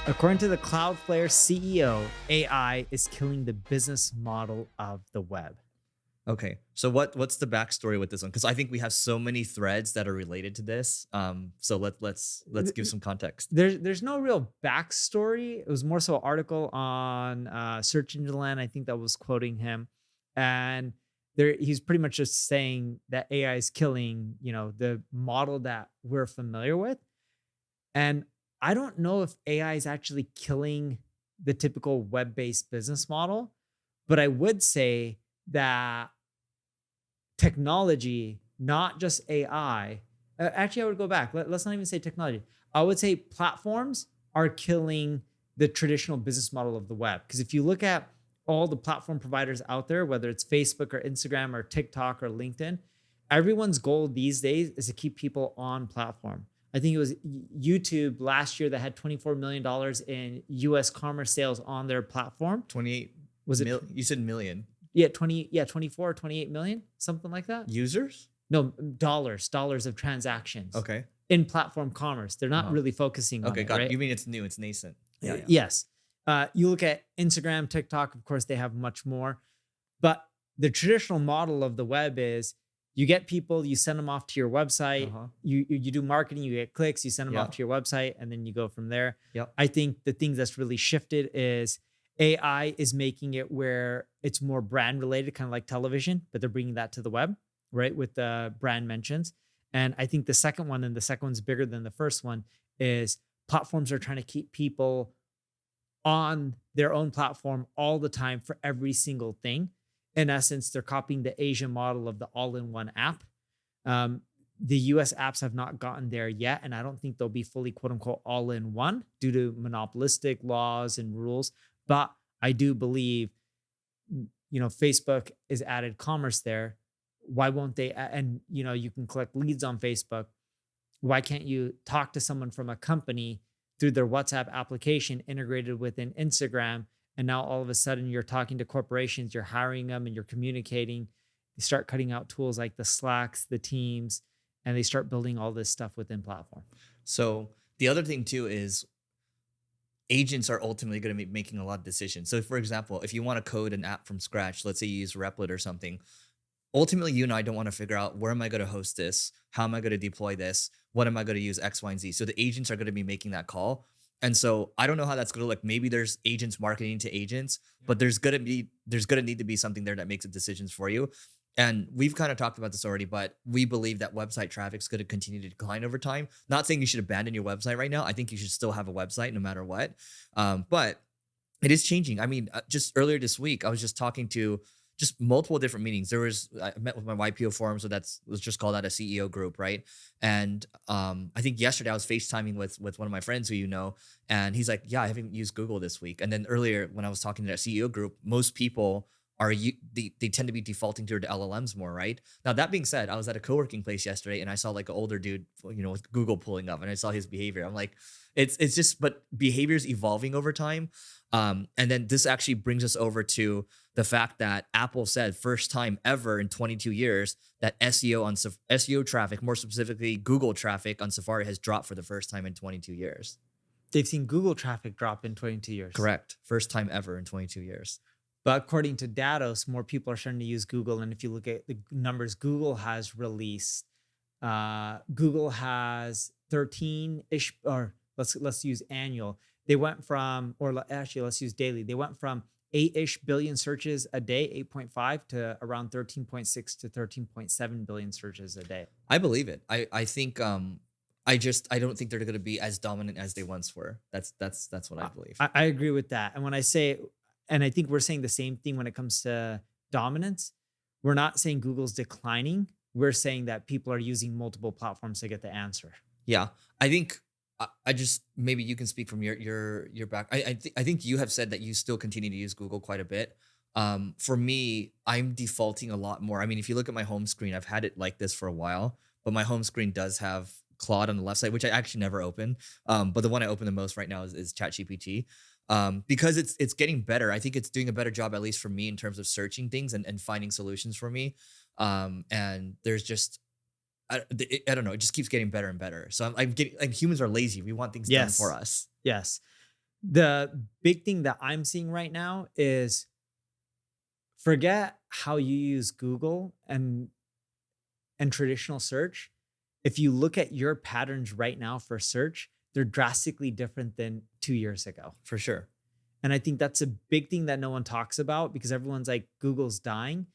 According to the Cloudflare CEO, AI is killing the business model of the web. Okay, so what's the backstory with this one? Because I think we have so many threads that are related to this. So let's give some context. There's no real backstory. It was more so an article on Search Engine Land. I think that was quoting him, and he's pretty much just saying that AI is killing, the model that we're familiar with. And I don't know if AI is actually killing the typical web-based business model, but I would say that technology, not just AI. Actually, I would go back. Let's not even say technology. I would say platforms are killing the traditional business model of the web. Because if you look at all the platform providers out there, whether it's Facebook or Instagram or TikTok or LinkedIn, everyone's goal these days is to keep people on platform. I think it was YouTube last year that had $24 million in US commerce sales on their platform. 28 Was it? You said million Yeah, 24 or 28 million, something like that. users? No, dollars of transactions. Okay. In platform commerce. They're not really focusing on Okay, it, got it. right? You mean it's new, it's nascent. Yeah, yeah. Yes. You look at Instagram, TikTok, of course, they have much more. But the traditional model of the web is you get people, you send them off to your website, Uh-huh. you do marketing, you get clicks, you send them Yeah. off to your website, and then you go from there. Yep. I think the thing that's really shifted is AI is making it where it's more brand related, kind of like television, but they're bringing that to the web, right? With the brand mentions. And I think the second one, and the second one's bigger than the first one, is platforms are trying to keep people on their own platform all the time for every single thing. In essence, they're copying the Asian model of the all-in-one app. Um, the US apps have not gotten there yet, and I don't think they'll be fully quote unquote all in one due to monopolistic laws and rules. But I do believe, Facebook is added commerce there. Why won't they? And you can collect leads on Facebook. Why can't you talk to someone from a company through their WhatsApp application integrated within Instagram? And now all of a sudden you're talking to corporations, you're hiring them and you're communicating. You start cutting out tools like the Slacks, the Teams, and they start building all this stuff within platform. So the other thing too is agents are ultimately going to be making a lot of decisions. So for example, if you want to code an app from scratch, let's say you use Replit or something, ultimately you and I don't want to figure out where am I going to host this? How am I going to deploy this? What am I going to use X, Y, and Z? So the agents are going to be making that call. And so I don't know how that's going to look. Maybe there's agents marketing to agents, but there's going to need to be something there that makes the decisions for you. And we've kind of talked about this already, but we believe that website traffic is going to continue to decline over time. Not saying you should abandon your website right now. I think you should still have a website no matter what. But it is changing. I mean, just earlier this week, I was just talking to just multiple different meetings. I met with my YPO forum, so let's just call that a CEO group, right? And I think yesterday I was FaceTiming with one of my friends who and he's like, "Yeah, I haven't used Google this week." And then earlier when I was talking to that CEO group, most people they tend to be defaulting to the LLMs more, right? Now that being said, I was at a co-working place yesterday and I saw like an older dude, with Google pulling up, and I saw his behavior. I'm like, it's just, but behavior's evolving over time. And then this actually brings us over to the fact that Apple said first time ever in 22 years that SEO traffic, more specifically Google traffic on Safari, has dropped for the first time in 22 years. They've seen Google traffic drop in 22 years. Correct. First time ever in 22 years. But according to Datos, more people are starting to use Google. And if you look at the numbers Google has released, Google has 13-ish, or let's use annual. They went from, or actually let's use daily. They went from 8-ish billion searches a day, 8.5 to around 13.6 to 13.7 billion searches a day. I believe it. I think I don't think they're going to be as dominant as they once were. That's what I believe. I agree with that. And when I say, and I think we're saying the same thing when it comes to dominance, we're not saying Google's declining. We're saying that people are using multiple platforms to get the answer. Yeah, I think I just, maybe you can speak from your back. I think you have said that you still continue to use Google quite a bit. For me, I'm defaulting a lot more. I mean, if you look at my home screen, I've had it like this for a while, but my home screen does have Claude on the left side, which I actually never open. But the one I open the most right now is ChatGPT. Because it's getting better. I think it's doing a better job, at least for me, in terms of searching things and finding solutions for me. And there's just, I don't know, it just keeps getting better and better. So I'm getting, like, humans are lazy. We want things done for us. Yes. The big thing that I'm seeing right now is forget how you use Google and traditional search. If you look at your patterns right now for search, they're drastically different than 2 years ago. For sure. And I think that's a big thing that no one talks about because everyone's like, Google's dying.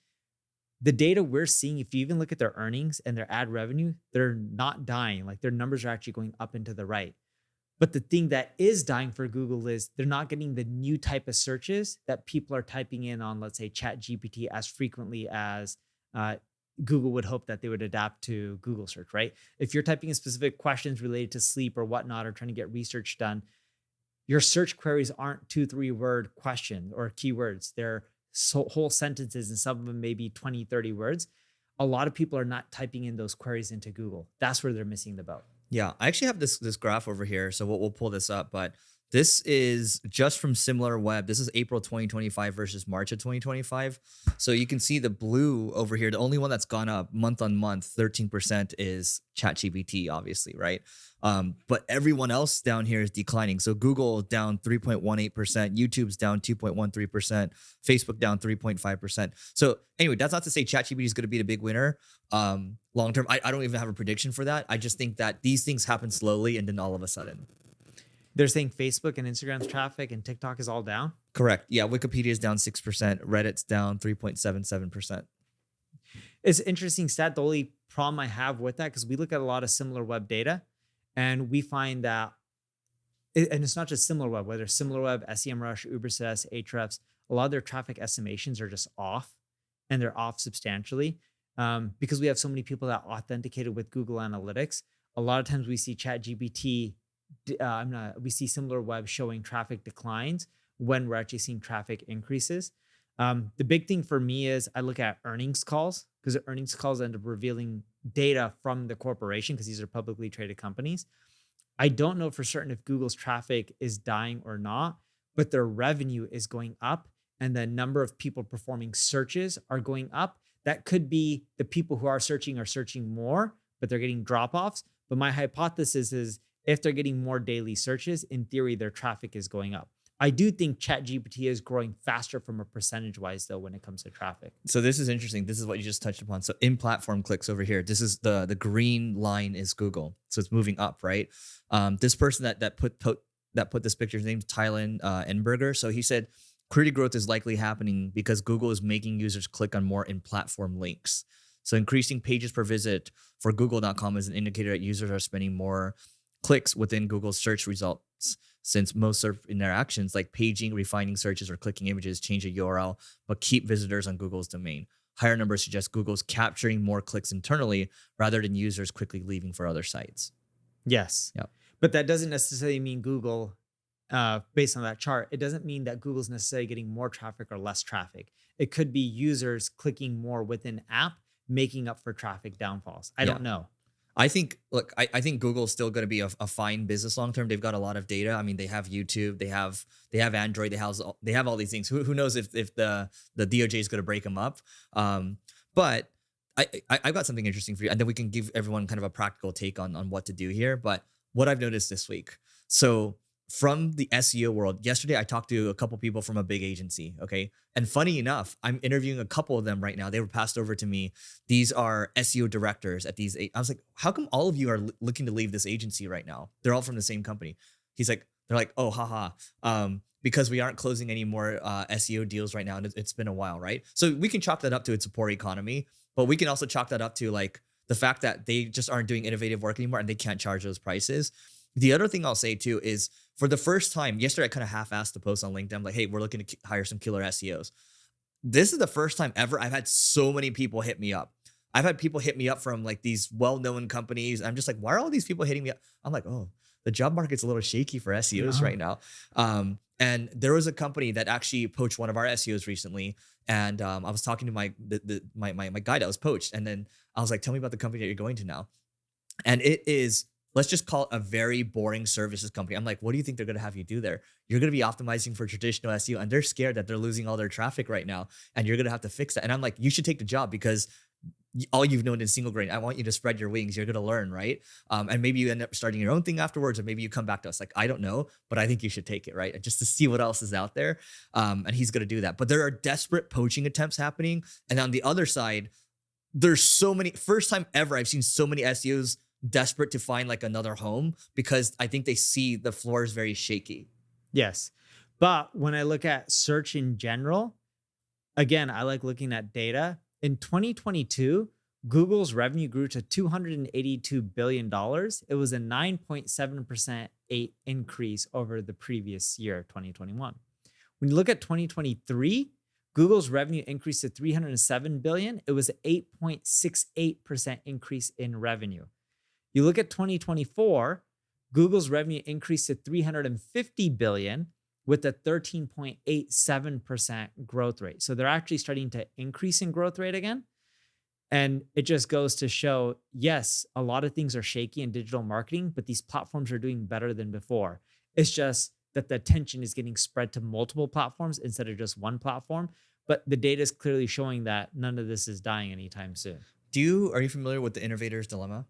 The data we're seeing, if you even look at their earnings and their ad revenue, they're not dying. Like their numbers are actually going up and to the right. But the thing that is dying for Google is they're not getting the new type of searches that people are typing in on, let's say, Chat GPT as frequently as uh, Google would hope that they would adapt to Google search, right? If you're typing in specific questions related to sleep or whatnot, or trying to get research done, your search queries aren't 2, 3 word questions or keywords. They're whole sentences, and some of them maybe 20, 30 words. A lot of people are not typing in those queries into Google. That's where they're missing the boat. Yeah, I actually have this graph over here, so we'll pull this up. But this is just from SimilarWeb. This is April 2025 versus March of 2025. So you can see the blue over here. The only one that's gone up month on month, 13% is ChatGPT, obviously, right? But everyone else down here is declining. So Google down 3.18%, YouTube's down 2.13%, Facebook down 3.5%. So anyway, that's not to say ChatGPT is going to be the big winner. Long term, I don't even have a prediction for that. I just think that these things happen slowly and then all of a sudden. They're saying Facebook and Instagram's traffic and TikTok is all down. Correct. Yeah, Wikipedia is down 6%. Reddit's down 3.77%. It's an interesting stat. The only problem I have with that, because we look at a lot of SimilarWeb data and we find that, and it's not just SimilarWeb, whether SimilarWeb, SEMrush, Ubersuggest, Ahrefs, a lot of their traffic estimations are just off, and they're off substantially. Because we have so many people that authenticated with Google Analytics. A lot of times we see ChatGPT, we see SimilarWeb showing traffic declines when we're actually seeing traffic increases. The big thing for me is I look at earnings calls, because earnings calls end up revealing data from the corporation because these are publicly traded companies. I don't know for certain if Google's traffic is dying or not, but their revenue is going up and the number of people performing searches are going up. That could be the people who are searching more, but they're getting drop-offs. But my hypothesis is if they're getting more daily searches, in theory, their traffic is going up. I do think ChatGPT is growing faster from a percentage-wise, though, when it comes to traffic. So this is interesting. This is what you just touched upon. So in-platform clicks over here, this is the green line is Google. So it's moving up, right? This person that put this picture, his name's Tylen Enberger. So he said, query growth is likely happening because Google is making users click on more in-platform links. So increasing pages per visit for Google.com is an indicator that users are spending more clicks within Google's search results, since most search interactions like paging, refining searches, or clicking images change a URL, but keep visitors on Google's domain. Higher numbers suggest Google's capturing more clicks internally rather than users quickly leaving for other sites. Yes. Yep. But that doesn't necessarily mean Google, based on that chart, it doesn't mean that Google's necessarily getting more traffic or less traffic. It could be users clicking more within app, making up for traffic downfalls. I don't know. I think Google's still going to be a fine business long term. They've got a lot of data. I mean, they have YouTube, they have Android, they have all these things. Who knows if the DOJ is going to break them up? But I've got something interesting for you, and then we can give everyone kind of a practical take on what to do here. But what I've noticed this week, so from the SEO world, yesterday I talked to a couple people from a big agency. Okay, and funny enough, I'm interviewing a couple of them right now. They were passed over to me. These are SEO directors at these. I was like, how come all of you are looking to leave this agency right now? They're all from the same company. They're like, oh, haha. Because we aren't closing any more SEO deals right now, and it's been a while, right? So we can chalk that up to it's a poor economy, but we can also chalk that up to like the fact that they just aren't doing innovative work anymore and they can't charge those prices. The other thing I'll say too is, for the first time, yesterday I kind of half-assed the post on LinkedIn, like, hey, we're looking to hire some killer SEOs. This is the first time ever I've had so many people hit me up. I've had people hit me up from like these well-known companies. I'm just like, why are all these people hitting me up? I'm like, oh, the job market's a little shaky for SEOs right now. And there was a company that actually poached one of our SEOs recently. And I was talking to my guy that was poached. And then I was like, tell me about the company that you're going to now. And it is, let's just call it a very boring services company. I'm like, what do you think they're going to have you do there? You're going to be optimizing for traditional SEO, and they're scared that they're losing all their traffic right now, and you're going to have to fix that. And I'm like, you should take the job because all you've known is single grain. I want you to spread your wings. You're going to learn, right? And maybe you end up starting your own thing afterwards, or maybe you come back to us like, I don't know, but I think you should take it, right? And just to see what else is out there. And he's going to do that. But there are desperate poaching attempts happening. And on the other side, there's so many, first time ever, I've seen so many SEOs desperate to find like another home because I think they see the floor is very shaky. Yes. But when I look at search in general, again, I like looking at data. In 2022, Google's revenue grew to $282 billion. It was a 9.7% increase over the previous year, 2021. When you look at 2023, Google's revenue increased to $307 billion. It was an 8.68% increase in revenue. You look at 2024, Google's revenue increased to $350 billion with a 13.87% growth rate. So they're actually starting to increase in growth rate again. And it just goes to show, yes, a lot of things are shaky in digital marketing, but these platforms are doing better than before. It's just that the attention is getting spread to multiple platforms instead of just one platform. But the data is clearly showing that none of this is dying anytime soon. Are you familiar with the Innovator's Dilemma?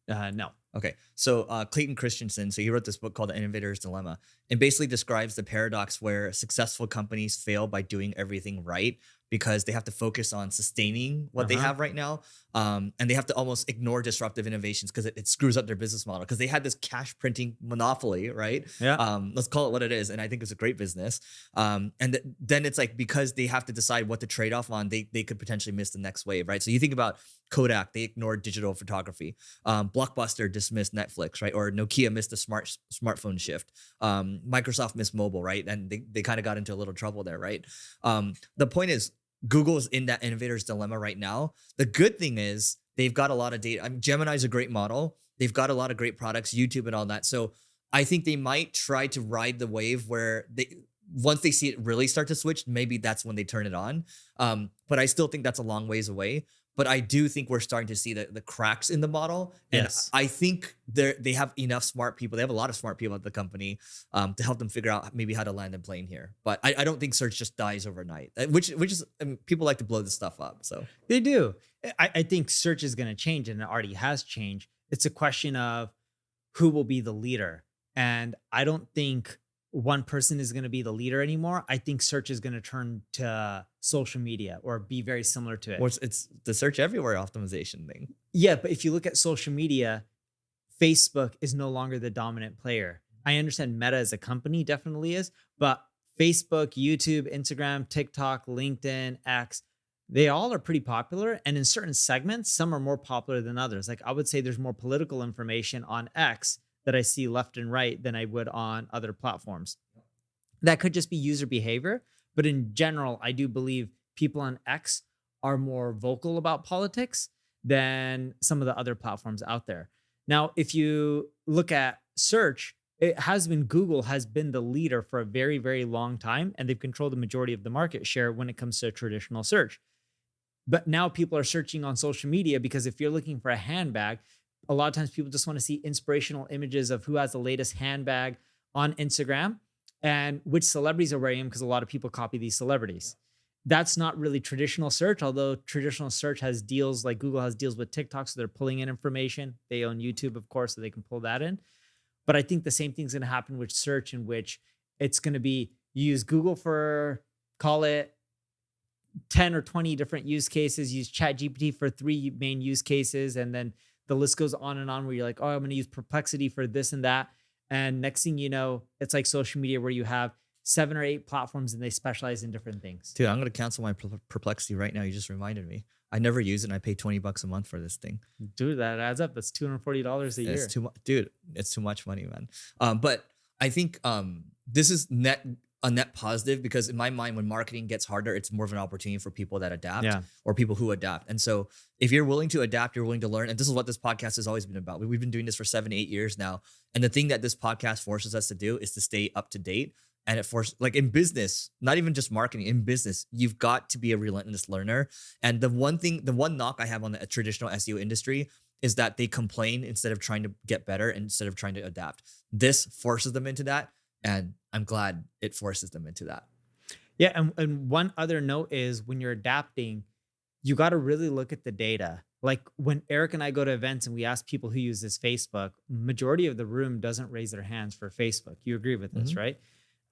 No. Okay. So Clayton Christensen, so he wrote this book called The Innovator's Dilemma, and basically describes the paradox where successful companies fail by doing everything right because they have to focus on sustaining what they have right now. And they have to almost ignore disruptive innovations because it screws up their business model because they had this cash printing monopoly, right? Yeah. Let's call it what it is. And I think it's a great business. Then it's like, because they have to decide what to trade off on, they could potentially miss the next wave, right? So you think about Kodak, they ignored digital photography. Blockbuster dismissed Netflix, right? Or Nokia missed the smartphone shift. Microsoft missed mobile, right? And they kind of got into a little trouble there, right? The point is, Google is in that innovator's dilemma right now. The good thing is they've got a lot of data. Gemini is a great model. They've got a lot of great products, YouTube and all that. So I think they might try to ride the wave where once they see it really start to switch, maybe that's when they turn it on. But I still think that's a long ways away. But I do think we're starting to see the cracks in the model. And Yes. I think they have enough smart people. They have a lot of smart people at the company to help them figure out maybe how to land a plane here. But I don't think search just dies overnight, which is, I mean, people like to blow this stuff up. So They do. I think search is going to change, and it already has changed. It's a question of who will be the leader. And I don't think one person is going to be the leader anymore. I think search is going to turn to social media or be very similar to it. or it's the search everywhere optimization thing. Yeah, but if you look at social media, Facebook is no longer the dominant player. I understand Meta as a company definitely is, but Facebook, YouTube, Instagram, TikTok, LinkedIn, X, they all are pretty popular. And in certain segments, some are more popular than others. Like I would say there's more political information on X that I see left and right than I would on other platforms. That could just be user behavior. But in general, I do believe people on X are more vocal about politics than some of the other platforms out there. Now, if you look at search, Google has been the leader for a very, very long time, and they've controlled the majority of the market share when it comes to traditional search. But now people are searching on social media because if you're looking for a handbag, a lot of times people just want to see inspirational images of who has the latest handbag on Instagram and which celebrities are wearing them because a lot of people copy these celebrities. That's not really traditional search, although traditional search has deals like Google has deals with TikTok, so they're pulling in information. They own YouTube, of course, so they can pull that in. But I think the same thing's going to happen with search, in which it's going to be you use Google for, call it 10 or 20 different use cases, use ChatGPT for 3 main use cases, and then the list goes on and on where you're like, oh, I'm going to use Perplexity for this and that. And next thing you know, it's like social media where you have 7 or 8 platforms and they specialize in different things. Dude, I'm going to cancel my Perplexity right now. You just reminded me. I never use it and I pay $20 a month for this thing. Dude, that adds up. That's $240 a year. It's too much, dude. It's too much money, man. But I think this is a net positive because in my mind, when marketing gets harder, it's more of an opportunity for people that adapt or people who adapt. And so if you're willing to adapt, you're willing to learn. And this is what this podcast has always been about. We've been doing this for 7-8 years now. And the thing that this podcast forces us to do is to stay up to date. And it forces, like in business, not even just marketing, in business, you've got to be a relentless learner. And the one knock I have on the traditional SEO industry is that they complain instead of trying to get better, instead of trying to adapt. This forces them into that. And I'm glad it forces them into that. Yeah. And one other note is when you're adapting, you got to really look at the data. Like when Eric and I go to events and we ask people who uses Facebook, majority of the room doesn't raise their hands for Facebook. You agree with this, Mhm. right?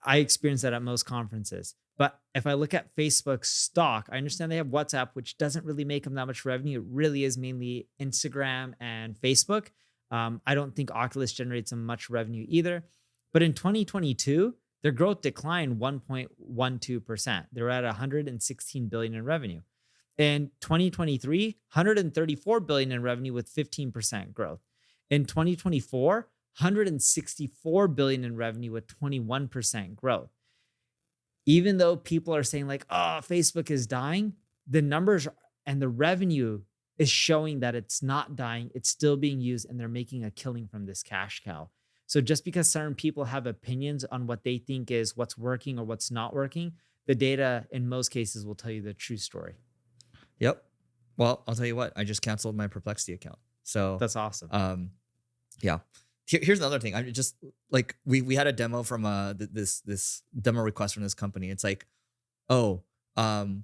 I experience that at most conferences. But if I look at Facebook stock, I understand they have WhatsApp, which doesn't really make them that much revenue. It really is mainly Instagram and Facebook. I don't think Oculus generates them much revenue either. But in 2022, their growth declined 1.12%. They're at 116 billion in revenue. In 2023, 134 billion in revenue with 15% growth. In 2024, 164 billion in revenue with 21% growth. Even though people are saying like, oh, Facebook is dying, the numbers and the revenue is showing that it's not dying. It's still being used and they're making a killing from this cash cow. So just because certain people have opinions on what they think is what's working or what's not working, the data in most cases will tell you the true story. Yep. Well, I'll tell you what. I just canceled my Perplexity account. So That's awesome. Yeah. Here's another thing. I'm just like we had a demo from this demo request from this company. It's like, oh, can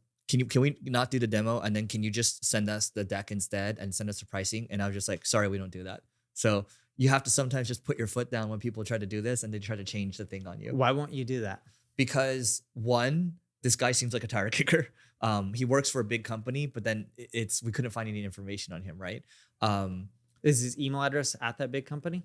we not do the demo and then can you just send us the deck instead and send us the pricing? And I was just like, sorry, we don't do that. So you have to sometimes just put your foot down when people try to do this and they try to change the thing on you. Why won't you do that? Because one, this guy seems like a tire kicker. He works for a big company, but then we couldn't find any information on him, right? Is his email address at that big company?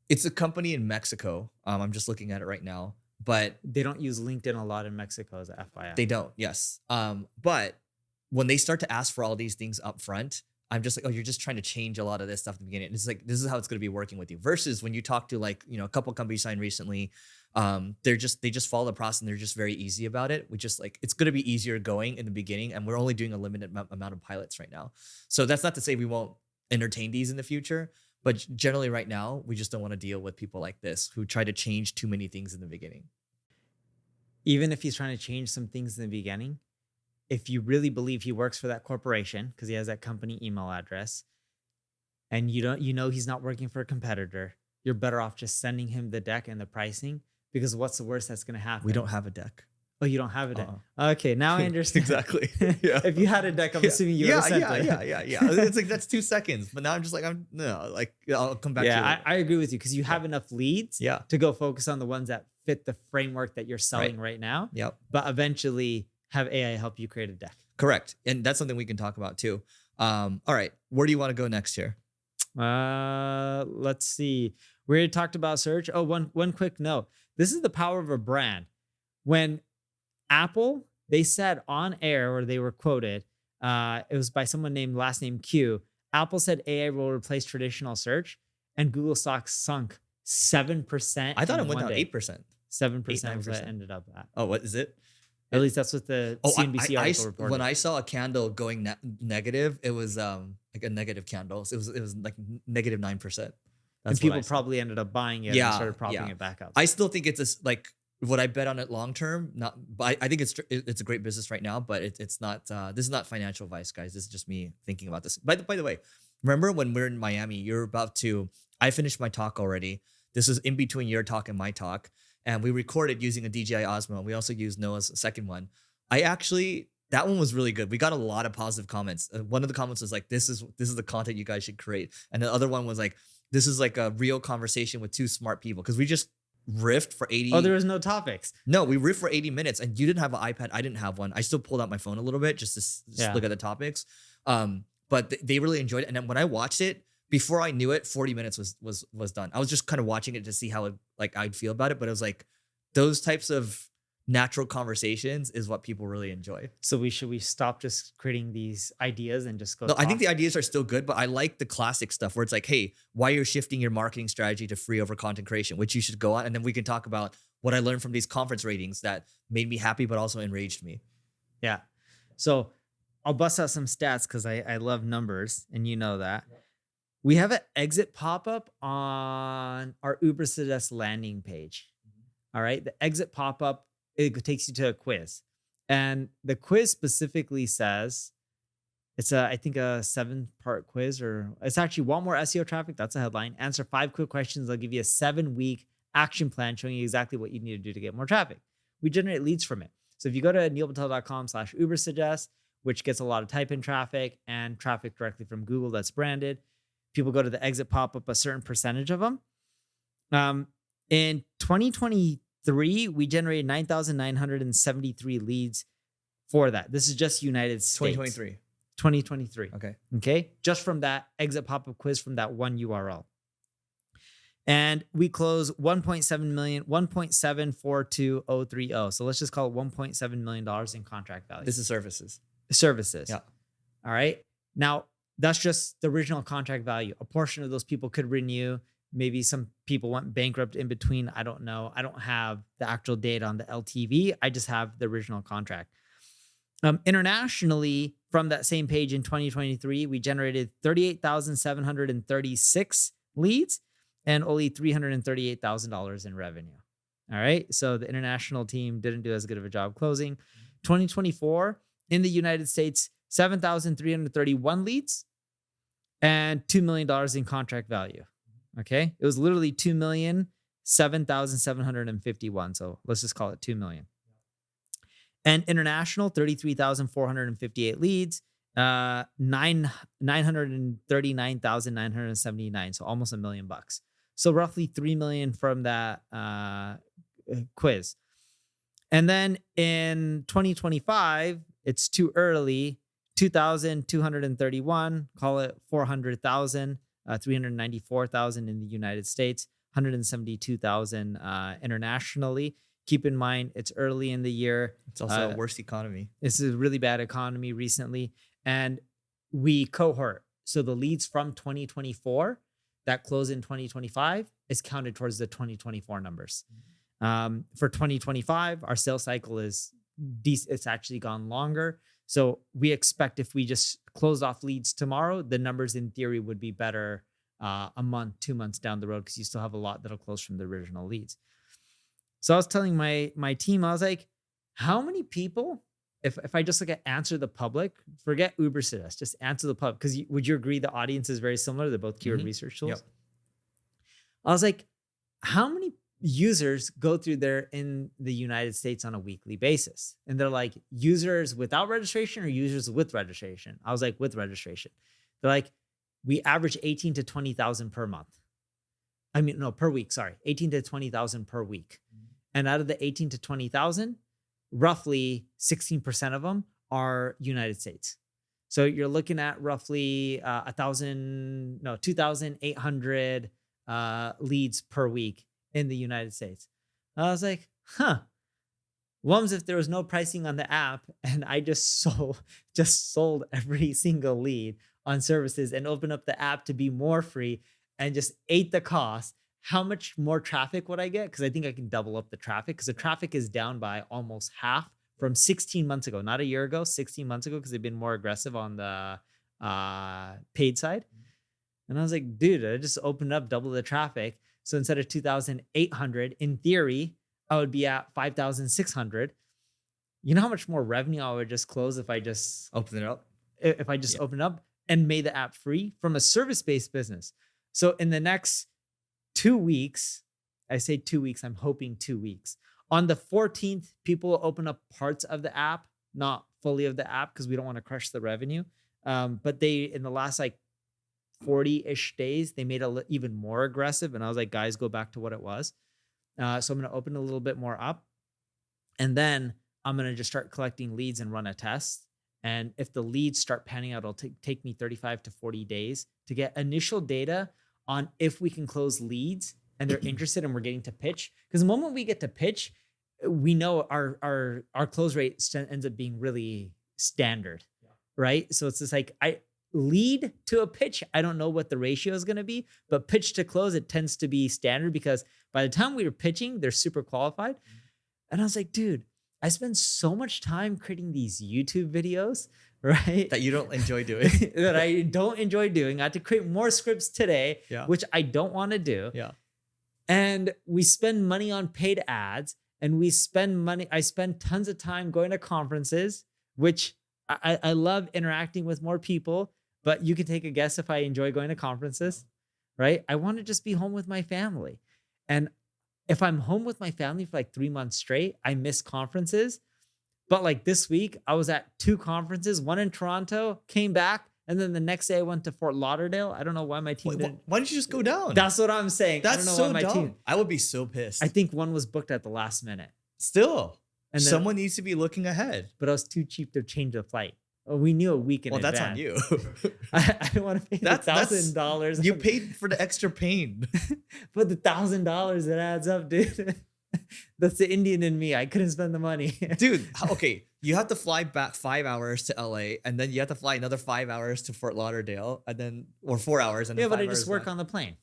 It's a company in Mexico. I'm just looking at it right now, but They don't use LinkedIn a lot in Mexico, as a FYI. they don't. Yes. But when they start to ask for all these things up front, I'm just like, oh, you're just trying to change a lot of this stuff at the beginning. And it's like, this is how it's going to be working with you. Versus when you talk to like, a couple companies signed recently, they just follow the process and they're just very easy about it. We just like, it's going to be easier going in the beginning, and we're only doing a limited amount of pilots right now. So that's not to say we won't entertain these in the future, but generally right now, we just don't want to deal with people like this who try to change too many things in the beginning. Even if he's trying to change some things in the beginning, if you really believe he works for that corporation because he has that company email address, and he's not working for a competitor, you're better off just sending him the deck and the pricing, because what's the worst that's going to happen? We don't have a deck. Oh, you don't have a deck. Okay, now I understand. Exactly. Yeah. If you had a deck, I'm assuming you would have sent it. Yeah. It's like, that's 2 seconds. But now I'm just like, I'll come back to you. I agree with you because you have enough leads Yeah. to go focus on the ones that fit the framework that you're selling right now. Yep. But eventually have AI help you create a deck. Correct. And that's something we can talk about too. All right. Where do you want to go next here? Let's see. We already talked about search. Oh, one quick note. This is the power of a brand. When Apple, they said on air, or they were quoted, it was by someone named last name Q. Apple said AI will replace traditional search, and Google stock sunk 7%. I thought it went down 8%. 7% was what it ended up at. Oh, what is it? At least that's what the CNBC article reported. When I saw a candle going negative, it was like a negative candle. So it was like negative 9%. And people probably ended up buying it and started propping it back up. I still think it's like, would I bet on it long term? Not, but I think it's a great business right now. But it's not. This is not financial advice, guys. This is just me thinking about this. By the way, remember when we're in Miami? You're about to. I finished my talk already. This is in between your talk and my talk, and we recorded using a DJI Osmo. We also used Noah's second one. That one was really good. We got a lot of positive comments. One of the comments was like, "This is the content you guys should create," and the other one was like, "This is like a real conversation with two smart people," because we just riffed for 80. Oh, there was no topics. No, we riffed for 80 minutes, and you didn't have an iPad. I didn't have one. I still pulled out my phone a little bit just to look at the topics. But they really enjoyed it. And then when I watched it, before I knew it, 40 minutes was done. I was just kind of watching it to see how I'd feel about it. But it was like, those types of natural conversations is what people really enjoy. So we stop just creating these ideas and just go? No, I think the ideas are still good, but I like the classic stuff where it's like, hey, why you're shifting your marketing strategy to free over content creation, which you should go on. And then we can talk about what I learned from these conference ratings that made me happy, but also enraged me. Yeah. So I'll bust out some stats because I love numbers, and you know that. We have an exit pop-up on our Uber Suggest landing page. All right. The exit pop-up, it takes you to a quiz. And the quiz specifically says, it's I think a 7-part quiz, or it's actually want more SEO traffic. That's a headline. Answer 5 quick questions. They'll give you a 7-week action plan showing you exactly what you need to do to get more traffic. We generate leads from it. So if you go to neilpatel.com/Uber Suggest, which gets a lot of type in traffic and traffic directly from Google that's branded. People go to the exit pop-up, a certain percentage of them. In 2023, we generated 9,973 leads for that. This is just United States. 2023. Okay. Just from that exit pop-up quiz from that one URL. And we close 1.7 million, 1.742030. So let's just call it $1.7 million in contract value. This is services. Yeah. All right. Now, that's just the original contract value. A portion of those people could renew. Maybe some people went bankrupt in between. I don't know. I don't have the actual data on the LTV. I just have the original contract. Internationally, from that same page in 2023, we generated 38,736 leads and only $338,000 in revenue. All right. So the international team didn't do as good of a job closing. 2024, in the United States, 7,331 leads and $2 million in contract value. Okay. It was literally 2,007,751. So let's just call it 2 million. And international, 33,458 leads, 939,979. So almost $1 million. So roughly 3 million from that quiz. And then in 2025, it's too early, 2,231, call it 400,000, 394,000 in the United States, 172,000 internationally. Keep in mind, it's early in the year. It's also a worse economy. This is a really bad economy recently. And we cohort. So the leads from 2024 that close in 2025 is counted towards the 2024 numbers. For 2025, our sales cycle is decent. It's actually gone longer. So we expect if we just close off leads tomorrow, the numbers in theory would be better a month, 2 months down the road, because you still have a lot that'll close from the original leads. So I was telling my team, I was like, how many people, if I just look at answer the public, forget Uber Suggest, just answer the public, because would you agree the audience is very similar? They're both keyword research tools. Yep. I was like, how many users go through there in the United States on a weekly basis? And they're like, users without registration or users with registration? I was like, with registration. They're like, we average 18 to 20,000 per month. I mean, no, per week, sorry, 18 to 20,000 per week. And out of the 18 to 20,000, roughly 16% of them are United States. So you're looking at roughly 2,800 leads per week in the United States. I was like, Wums, if there was no pricing on the app and I just sold every single lead on services and opened up the app to be more free and just ate the cost, how much more traffic would I get? Because I think I can double up the traffic, because the traffic is down by almost half from 16 months ago, not a year ago, 16 months ago, because they've been more aggressive on the paid side. And I was like, dude, I just opened up double the traffic. So instead of 2,800, in theory, I would be at 5,600. You know how much more revenue I would just close if I just open it up? If I just open up and made the app free from a service-based business. So in the next 2 weeks, I say 2 weeks, I'm hoping 2 weeks. On the 14th, people will open up parts of the app, not fully of the app, because we don't want to crush the revenue. But they, in the last like 40-ish days, they made it even more aggressive. And I was like, guys, go back to what it was. So I'm going to open a little bit more up. And then I'm going to just start collecting leads and run a test. And if the leads start panning out, it'll take me 35 to 40 days to get initial data on if we can close leads and they're interested and we're getting to pitch. Because the moment we get to pitch, we know our close rate ends up being really standard, right? So it's just like, I lead to a pitch, I don't know what the ratio is going to be, but pitch to close, it tends to be standard, because by the time we were pitching, they're super qualified. And I was like, dude, I spend so much time creating these YouTube videos, right? That you don't enjoy doing. That I don't enjoy doing. I had to create more scripts today, which I don't want to do. Yeah. And we spend money on paid ads, and I spend tons of time going to conferences, which I love interacting with more people, but you can take a guess if I enjoy going to conferences, right? I want to just be home with my family. And if I'm home with my family for like 3 months straight, I miss conferences. But like this week, I was at 2 conferences, one in Toronto, came back, and then the next day I went to Fort Lauderdale. I don't know why my team didn't. Why don't you just go down? That's what I'm saying. I That's don't know so why my dumb. team. I would be so pissed. I think one was booked at the last minute. Still, And then, someone needs to be looking ahead. but I was too cheap to change the flight. Well, we knew a week in advance. That's on you. I don't want to pay That's $1,000. You paid for the extra pain. But the $1,000 it adds up, dude. That's the Indian in me. I couldn't spend the money. Dude, okay. You have to fly back 5 hours to LA, and then you have to fly another 5 hours to Fort Lauderdale, and then, or 4 hours. And then Yeah, but 5 I just hours work back. on the plane.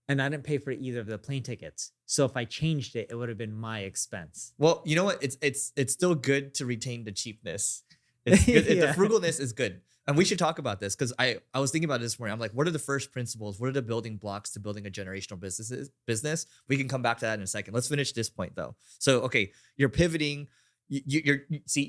And I didn't pay for either of the plane tickets. So if I changed it, it would have been my expense. Well, you know what? It's still good to retain the cheapness. It's good. Yeah. The frugalness is good. And we should talk about this because I was thinking about it this morning. I'm like, what are the first principles? What are the building blocks to building a generational business? We can come back to that in a second. Let's finish this point though. So, okay, you're pivoting. You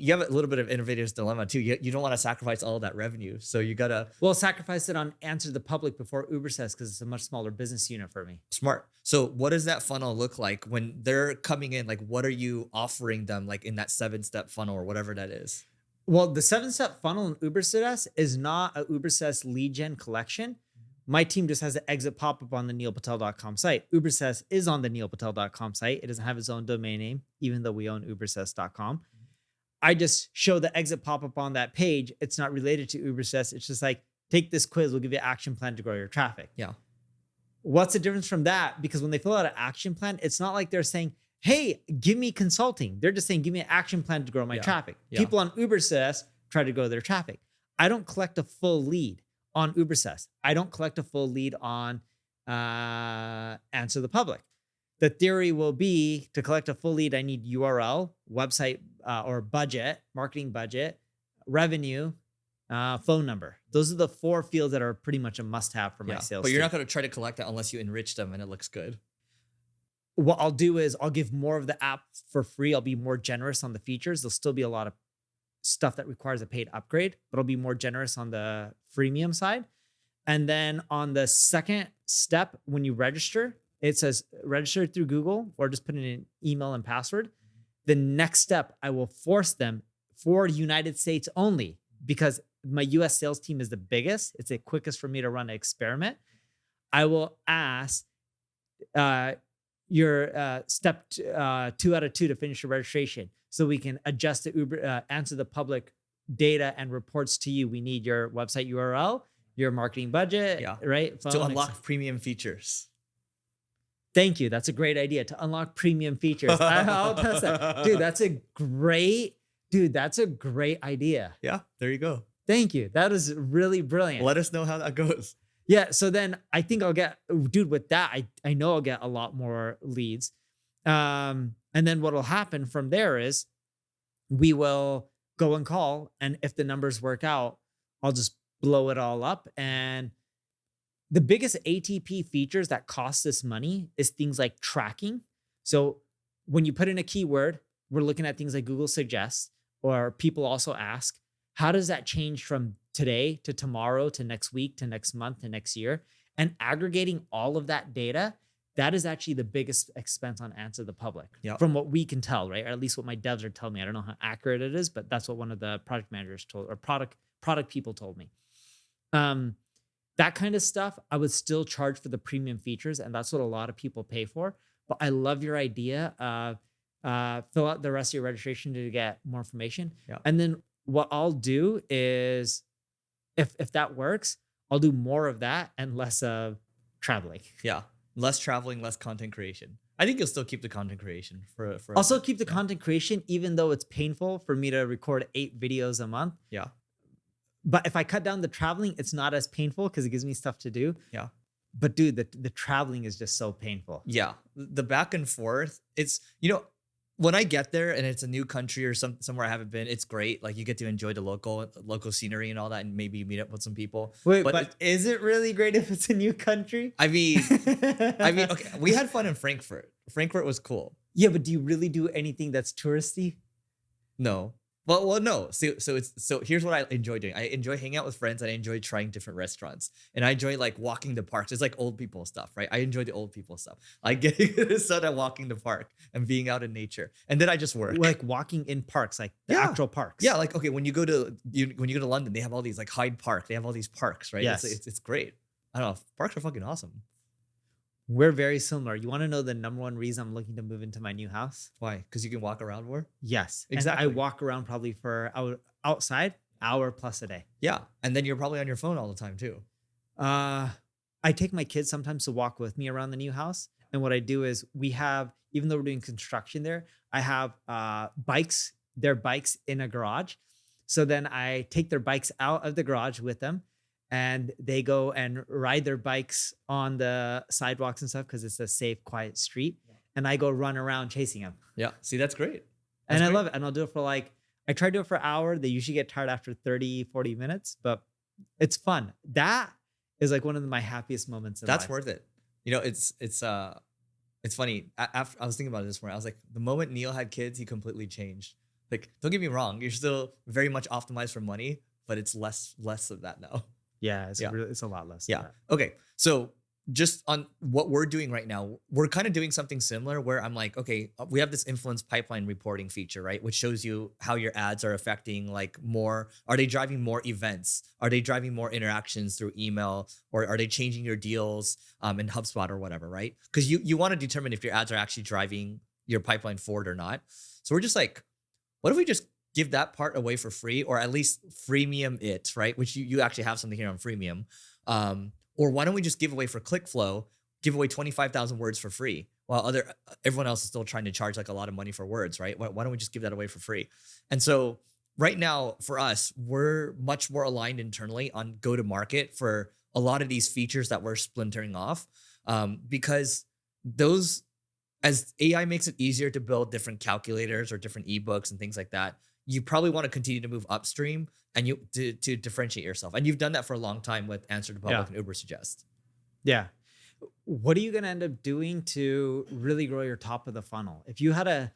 have a little bit of innovator's dilemma too. You don't want to sacrifice all of that revenue. So you gotta Sacrifice it on Answer the Public before Uber says, because it's a much smaller business unit for me. smart. So what does that funnel look like when they're coming in? Like, what are you offering them like in that 7-step funnel or whatever that is? Well, the 7-step funnel in Uber Success is not a Uber Success lead gen collection. My team just has an exit pop-up on the neilpatel.com site. Uber Success is on the neilpatel.com site. It doesn't have its own domain name, even though we own ubersuccess.com. I just show the exit pop-up on that page. It's not related to Uber Success. It's just like, take this quiz. We'll give you an action plan to grow your traffic. Yeah. What's the difference from that? Because when they fill out an action plan, it's not like they're saying, hey, give me consulting. They're just saying, give me an action plan to grow my traffic. Yeah. People on Uber Success try to grow their traffic. I don't collect a full lead on Uber Success. I don't collect a full lead on Answer the Public. The theory will be to collect a full lead, I need URL, website or budget, marketing budget, revenue, phone number. Those are the 4 fields that are pretty much a must-have for my sales But you're team. not going to try to collect that unless you enrich them and it looks good. What I'll do is I'll give more of the app for free. I'll be more generous on the features. There'll still be a lot of stuff that requires a paid upgrade, but I'll be more generous on the freemium side. And then on the second step, when you register, it says register through Google or just put in an email and password. The next step, I will force them for United States only, because my US sales team is the biggest. It's the quickest for me to run an experiment. I will ask your step 2 out of 2 to finish your registration, so we can adjust the Uber Answer the Public data and reports to you. We need your website URL, your marketing budget, right? To unlock premium features. Thank you. That's a great idea, to unlock premium features. I'll test that. Dude, that's a great idea. Yeah, there you go. Thank you. That is really brilliant. Let us know how that goes. Yeah. So then I think I'll get, dude, with that, I know I'll get a lot more leads. And then what'll happen from there is we will go and call. And if the numbers work out, I'll just blow it all up. And the biggest ATP features that cost us money is things like tracking. So when you put in a keyword, we're looking at things like Google Suggests, or people also ask, how does that change from today to tomorrow to next week to next month to next year? And aggregating all of that data, that is actually the biggest expense on Answer the Public, from what we can tell, right? Or at least what my devs are telling me. I don't know how accurate it is, but that's what one of the product managers told, or product people told me. That kind of stuff, I would still charge for the premium features, and that's what a lot of people pay for. But I love your idea of fill out the rest of your registration to get more information. Yeah. And then what I'll do is, if that works, I'll do more of that and less of traveling. Yeah. Less traveling, less content creation. I think you'll still keep the content creation for also keep the content creation, even though it's painful for me to record 8 videos a month. Yeah. But if I cut down the traveling, it's not as painful because it gives me stuff to do. Yeah. But dude, the traveling is just so painful. Yeah. The back and forth, it's, when I get there and it's a new country or somewhere I haven't been, it's great. Like, you get to enjoy the local scenery and all that, and maybe meet up with some people. Wait, but is it really great if it's a new country? I mean, okay, we had fun in Frankfurt. Frankfurt was cool. Yeah, but do you really do anything that's touristy? No. Well, no. So here's what I enjoy doing. I enjoy hanging out with friends, and I enjoy trying different restaurants, and I enjoy like walking the parks. It's like old people stuff, right? I enjoy the old people stuff. Like getting sun and walking the park and being out in nature, and then I just work. Like walking in parks, like the Yeah. actual parks. Yeah, like okay, when you go to London, they have all these like Hyde Park. They have all these parks, right? Yes. It's great. I don't know. Parks are fucking awesome. We're very similar. You want to know the number one reason I'm looking to move into my new house? Why? Because you can walk around more. Yes. Exactly. And I walk around probably for outside hour plus a day. Yeah, and then you're probably on your phone all the time too. I take my kids sometimes to walk with me around the new house. And what I do is we have, even though we're doing construction there, I have bikes, their bikes in a garage. So then I take their bikes out of the garage with them and they go and ride their bikes on the sidewalks and stuff because it's a safe, quiet street. And I go run around chasing them. Yeah, see, that's great. And I great. love it. And I'll do it for like, I try to do it for an hour. They usually get tired after 30, 40 minutes, but it's fun. That is like one of my happiest moments in That's life. worth it. You know, it's funny. After I was thinking about it this morning, I was like, the moment Neil had kids, he completely changed. Like, don't get me wrong, you're still very much optimized for money, but it's less of that now. Yeah, Yeah. it's a lot less. of Yeah. that. Okay. So just on what we're doing right now, we're kind of doing something similar where I'm like, okay, we have this influence pipeline reporting feature, right? Which shows you how your ads are affecting like more, are they driving more events? Are they driving more interactions through email, or are they changing your deals in HubSpot or whatever, right? Because you want to determine if your ads are actually driving your pipeline forward or not. So we're just like, what if we just give that part away for free, or at least freemium it, right? Which you actually have something here on freemium. Or why don't we just give away for ClickFlow, give away 25,000 words for free while everyone else is still trying to charge like a lot of money for words, right? Why don't we just give that away for free? And so right now for us, we're much more aligned internally on go to market for a lot of these features that we're splintering off, because those, as AI makes it easier to build different calculators or different ebooks and things like that, you probably want to continue to move upstream and to differentiate yourself. And you've done that for a long time with Answer to Public and Uber Suggest. Yeah. What are you going to end up doing to really grow your top of the funnel? If you had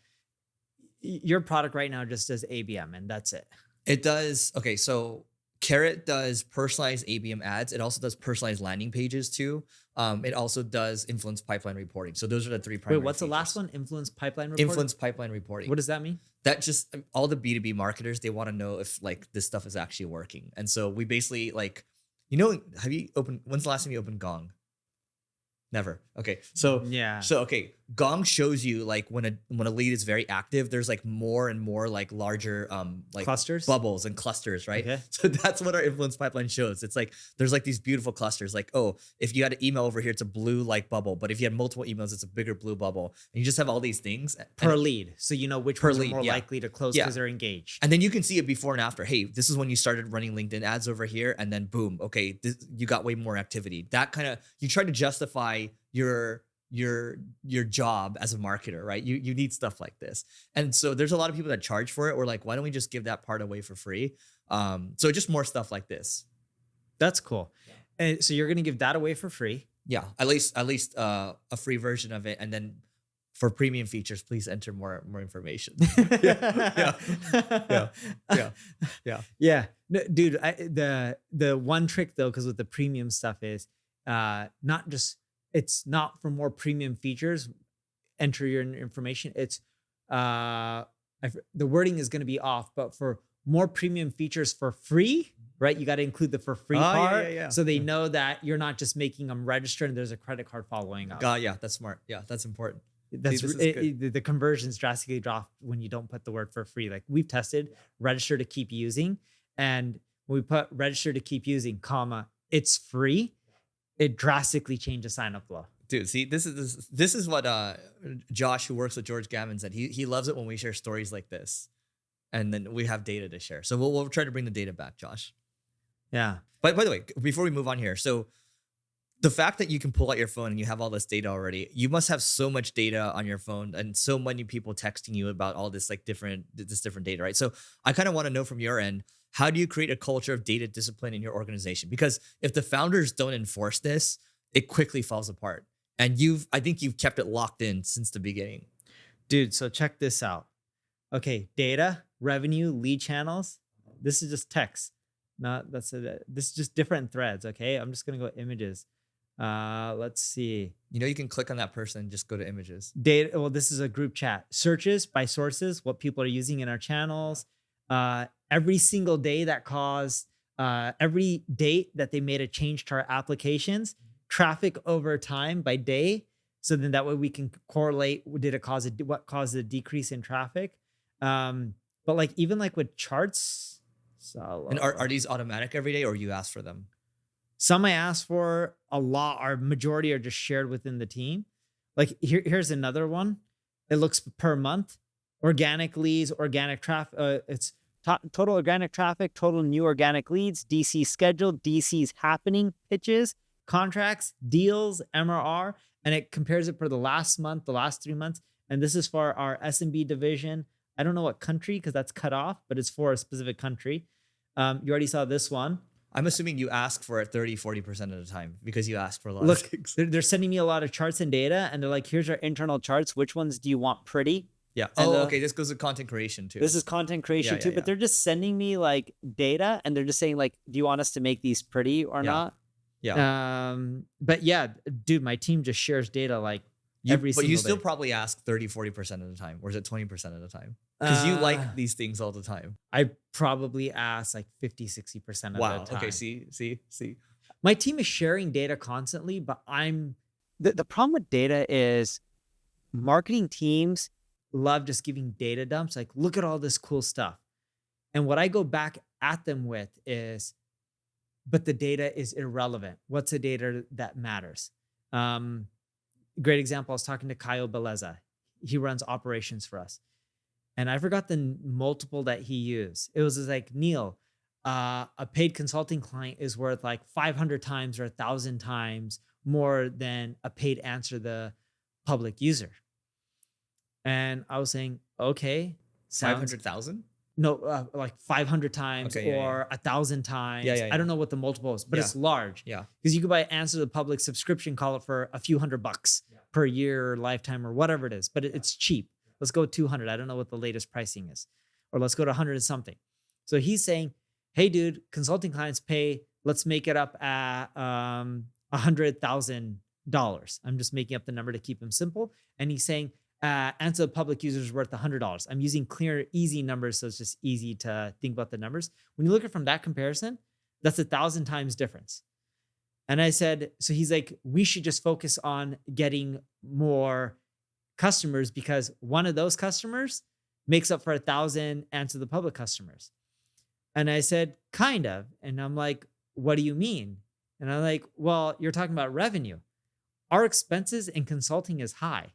your product right now just does ABM and that's it. It does. Okay. So Carrot does personalized ABM ads. It also does personalized landing pages too. It also does influence pipeline reporting. So those are the three primary Wait, what's features. the last one? Influence pipeline reporting? Influence pipeline reporting. What does that mean? That just, all the B2B marketers, they want to know if like this stuff is actually working. And so we basically like, when's the last time you opened Gong? Never. Okay. So yeah. So okay, Gong shows you like when a lead is very active, there's like more and more like larger like clusters, bubbles and clusters, right? Okay. So that's what our influence pipeline shows. It's like there's like these beautiful clusters. Like, oh, if you had an email over here, it's a blue like bubble, but if you had multiple emails, it's a bigger blue bubble. And you just have all these things per lead, so you know which ones are more likely to close because they're engaged. And then you can see it before and after. Hey, this is when you started running LinkedIn ads over here, and then boom, okay, you got way more activity. That kind of, you try to justify your job as a marketer, right? You need stuff like this. And so there's a lot of people that charge for it. We're like, why don't we just give that part away for free? So just more stuff like this. That's cool. Yeah. And so you're going to give that away for free? Yeah, at least a free version of it. And then for premium features, please enter more information. Yeah. No, dude, the one trick though, because with the premium stuff is it's not for more premium features, enter your information. It's the wording is going to be off, but for more premium features for free, right? You got to include the for free part. Yeah. So they know that you're not just making them register and there's a credit card following up. Yeah, that's smart. Yeah, that's important. The conversions drastically drop when you don't put the word for free. Like we've tested register to keep using, and when we put register to keep using, comma, it's free, it drastically changes sign up flow. Dude, see, this is what Josh, who works with George Gammon, said. He loves it when we share stories like this, and then we have data to share. So we'll try to bring the data back, Josh. Yeah. But by the way, before we move on here, so the fact that you can pull out your phone and you have all this data already, you must have so much data on your phone and so many people texting you about all this like different data, right? So I kind of want to know from your end, how do you create a culture of data discipline in your organization? Because if the founders don't enforce this, it quickly falls apart. And I think you've kept it locked in since the beginning. Dude, so check this out. Okay, data, revenue, lead channels. This is just text. This is just different threads. Okay. I'm just going to go images. Let's see. You can click on that person, just go to images. Data. Well, this is a group chat. Searches by sources, what people are using in our channels. Every single day that caused, every date that they made a change to our applications, traffic over time by day. So then that way we can correlate, what caused a decrease in traffic. But like, even like with charts. And are these automatic every day, or you ask for them? Some I ask for, a lot, our majority are just shared within the team. Like here's another one. It looks per month, organic leads, organic traffic. It's total organic traffic, total new organic leads, DC scheduled, DCs happening, pitches, contracts, deals, MRR. And it compares it for the last month, the last 3 months. And this is for our SMB division. I don't know what country, because that's cut off, but it's for a specific country. You already saw this one. I'm assuming you ask for it 30-40% of the time because you ask for a lot Look, of things. They're sending me a lot of charts and data, and they're like, here's our internal charts. Which ones do you want pretty? Yeah. And Okay. This goes to content creation too. This is content creation too, but they're just sending me like data, and they're just saying like, do you want us to make these pretty or not? Yeah. But yeah, dude, my team just shares data like every single day. But you still probably ask 30-40% of the time, or is it 20% of the time? Because you like these things all the time. I probably ask like 50-60% of the time. Okay. See. My team is sharing data constantly, but the problem with data is marketing teams love just giving data dumps. Like, look at all this cool stuff. And what I go back at them with is, but the data is irrelevant. What's the data that matters? Great example. I was talking to Kyle Beleza. He runs operations for us. And I forgot the multiple that he used. It was just like, Neil, a paid consulting client is worth like 500 times or 1,000 times more than a paid answer the public user. And I was saying, okay. 500,000? No, like 500 times or 1,000 times. I don't know what the multiple is, but it's large. Yeah. Because you could buy answer the public subscription, call it for a few $100 per year or lifetime or whatever it is, but it's cheap. Let's go 200. I don't know what the latest pricing is. Or let's go to 100 and something. So he's saying, hey, dude, consulting clients pay, let's make it up at $100,000. I'm just making up the number to keep him simple. And he's saying, answer the public user is worth $100. I'm using clear, easy numbers, so it's just easy to think about the numbers. When you look at it from that comparison, that's 1,000 times difference. And I said, so he's like, we should just focus on getting more customers, because one of those customers makes up for 1,000 answer the public customers. And I said, kind of. And I'm like, what do you mean? And I'm like, well, you're talking about revenue. Our expenses in consulting is high.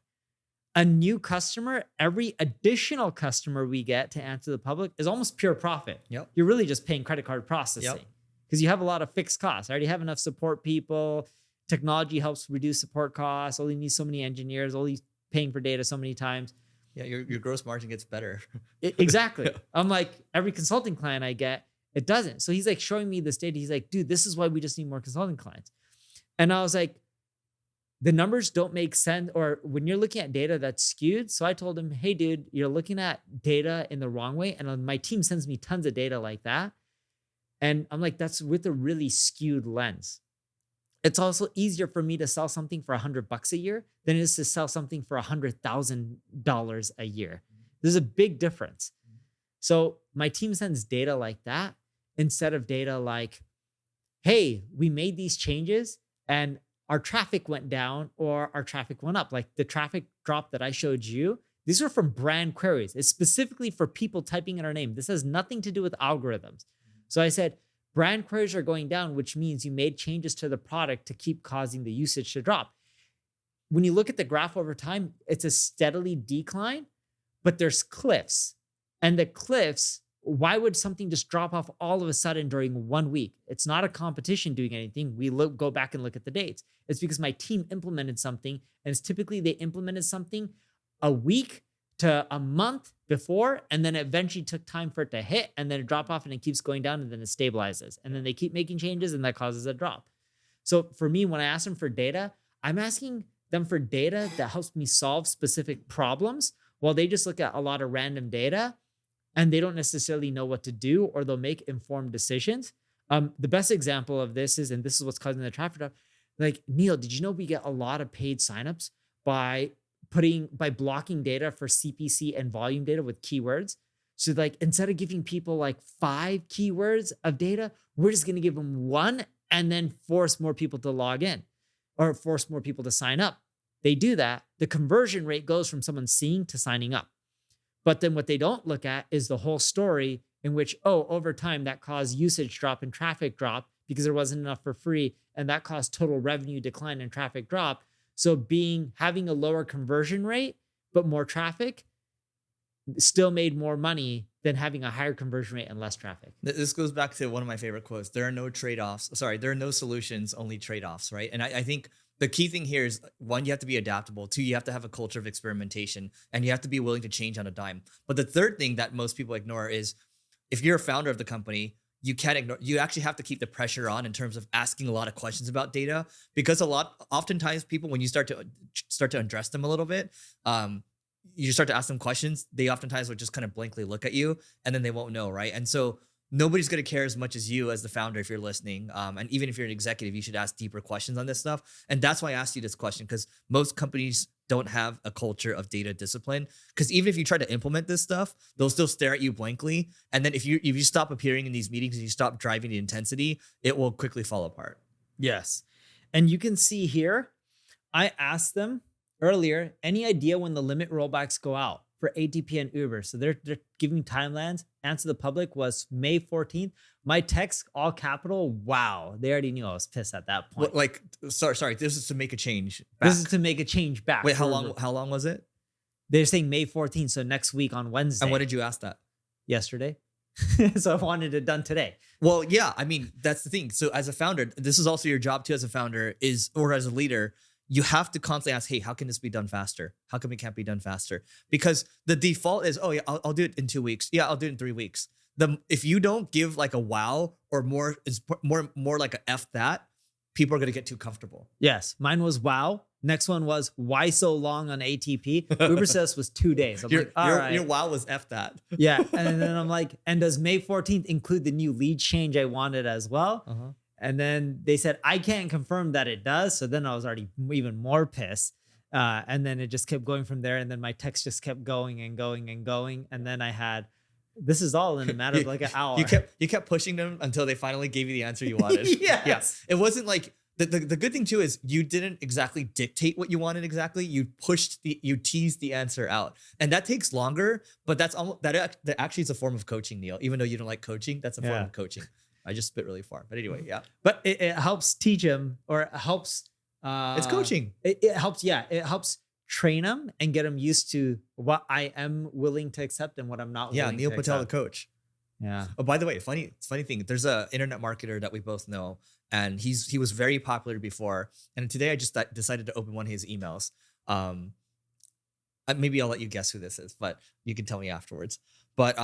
A new customer, every additional customer we get to answer the public is almost pure profit. Yep. You're really just paying credit card processing because you have a lot of fixed costs. I already have enough support people. Technology helps reduce support costs. Only need so many engineers, only paying for data so many times. Yeah, your gross margin gets better. Exactly. I'm like, every consulting client I get, it doesn't. So he's like showing me this data. He's like, dude, this is why we just need more consulting clients. And I was like, the numbers don't make sense, or when you're looking at data that's skewed. So I told him, hey, dude, you're looking at data in the wrong way. And my team sends me tons of data like that. And I'm like, that's with a really skewed lens. It's also easier for me to sell something for $100 a year than it is to sell something for $100,000 a year. There's a big difference. So my team sends data like that instead of data like, hey, we made these changes and our traffic went down or our traffic went up. Like the traffic drop that I showed you, these are from brand queries. It's specifically for people typing in our name. This has nothing to do with algorithms. So I said, brand queries are going down, which means you made changes to the product to keep causing the usage to drop. When you look at the graph over time, it's a steadily decline, but there's cliffs. And the cliffs, why would something just drop off all of a sudden during 1 week? It's not a competition doing anything. We go back and look at the dates. It's because my team implemented something, and it's typically they implemented something a week to a month before, and then it eventually took time for it to hit, and then it dropped off, and it keeps going down, and then it stabilizes. And then they keep making changes, and that causes a drop. So for me, when I ask them for data, I'm asking them for data that helps me solve specific problems. While they just look at a lot of random data, and they don't necessarily know what to do, or they'll make informed decisions. The best example of this is, and this is what's causing the traffic drop. Like, Neil, did you know we get a lot of paid signups by blocking data for CPC and volume data with keywords? So like, instead of giving people like 5 keywords of data, we're just going to give them 1 and then force more people to log in or force more people to sign up. They do that. The conversion rate goes from someone seeing to signing up. But then what they don't look at is the whole story in which, over time that caused usage drop and traffic drop because there wasn't enough for free. And that caused total revenue decline and traffic drop. So having a lower conversion rate, but more traffic, still made more money than having a higher conversion rate and less traffic. This goes back to one of my favorite quotes. There are no trade-offs. Sorry, there are no solutions, only trade-offs, right? And I think the key thing here is, 1, you have to be adaptable. 2, you have to have a culture of experimentation, and you have to be willing to change on a dime. But the third thing that most people ignore is, if you're a founder of the company, you can't ignore, you actually have to keep the pressure on in terms of asking a lot of questions about data, because oftentimes people, when you start to address them a little bit, you start to ask them questions, they oftentimes will just kind of blankly look at you, and then they won't know, right? And so nobody's going to care as much as you as the founder if you're listening. And even if you're an executive, you should ask deeper questions on this stuff. And that's why I asked you this question, because most companies don't have a culture of data discipline. Because even if you try to implement this stuff, they'll still stare at you blankly. And then if you stop appearing in these meetings and you stop driving the intensity, it will quickly fall apart. Yes. And you can see here, I asked them earlier, any idea when the limit rollbacks go out for ATP and Uber? So they're giving timelines. Answer to the public was May 14th. My text, all capital, wow. They already knew I was pissed at that point. Like, sorry, this is to make a change back. This is to make a change back. Wait, how long was it? They're saying May 14th, so next week on Wednesday. And when did you ask that? Yesterday. So I wanted it done today. Well, yeah, I mean, that's the thing. So as a founder, this is also your job too as a founder, or as a leader. You have to constantly ask, hey, how can this be done faster? How come it can't be done faster? Because the default is, yeah, I'll do it in 2 weeks. Yeah, I'll do it in 3 weeks. If you don't give like a wow or more like a F that, people are going to get too comfortable. Yes. Mine was wow. Next one was, why so long on ATP? Uber says was 2 days. I'm like, all right. Your wow was F that. Yeah. And then I'm like, and does May 14th include the new lead change I wanted as well? Uh-huh. And then they said, I can't confirm that it does. So then I was already even more pissed. And then it just kept going from there. And then my text just kept going and going and going. And then I had, this is all in a matter of like an hour. You kept pushing them until they finally gave you the answer you wanted. Yes. Yeah. It wasn't like, the good thing too is you didn't exactly dictate what you wanted exactly. You teased the answer out. And that takes longer, but that actually is a form of coaching, Neil. Even though you don't like coaching, that's a form of coaching. I just spit really far. But anyway, yeah. But it helps teach them, or it helps. It's coaching. It helps. Yeah. It helps train them and get them used to what I am willing to accept and what I'm not willing to accept. Yeah, Neil Patel, the coach. Yeah. Oh, by the way, funny thing. There's a internet marketer that we both know, and he was very popular before. And today I just decided to open one of his emails. Maybe I'll let you guess who this is, but you can tell me afterwards. But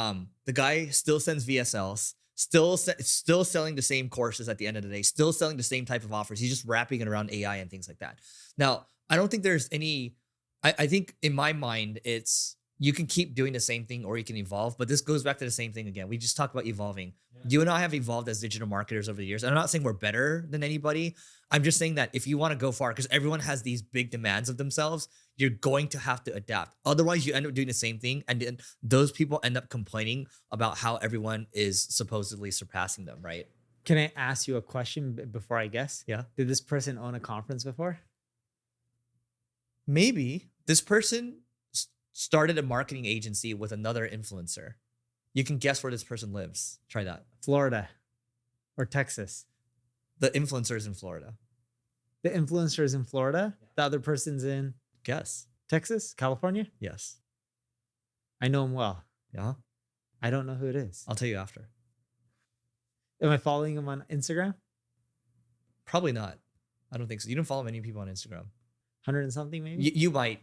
the guy still sends VSLs. Still selling the same courses at the end of the day, still selling the same type of offers. He's just wrapping it around AI and things like that. Now, I don't think there's any, I think in my mind, it's, you can keep doing the same thing or you can evolve, but this goes back to the same thing again. We just talked about evolving. Yeah. You and I have evolved as digital marketers over the years. And I'm not saying we're better than anybody. I'm just saying that if you want to go far, because everyone has these big demands of themselves, you're going to have to adapt. Otherwise, you end up doing the same thing. And then those people end up complaining about how everyone is supposedly surpassing them, right? Can I ask you a question before I guess? Yeah. Did this person own a conference before? Maybe. This person started a marketing agency with another influencer. You can guess where this person lives. Try that. Florida or Texas. The influencer is in Florida. The influencer is in Florida. The other person's in Guess. Texas, California. Yes. I know him well. Yeah. I don't know who it is. I'll tell you after. Am I following him on Instagram? Probably not. I don't think so. You don't follow many people on Instagram. 100 and something maybe? You might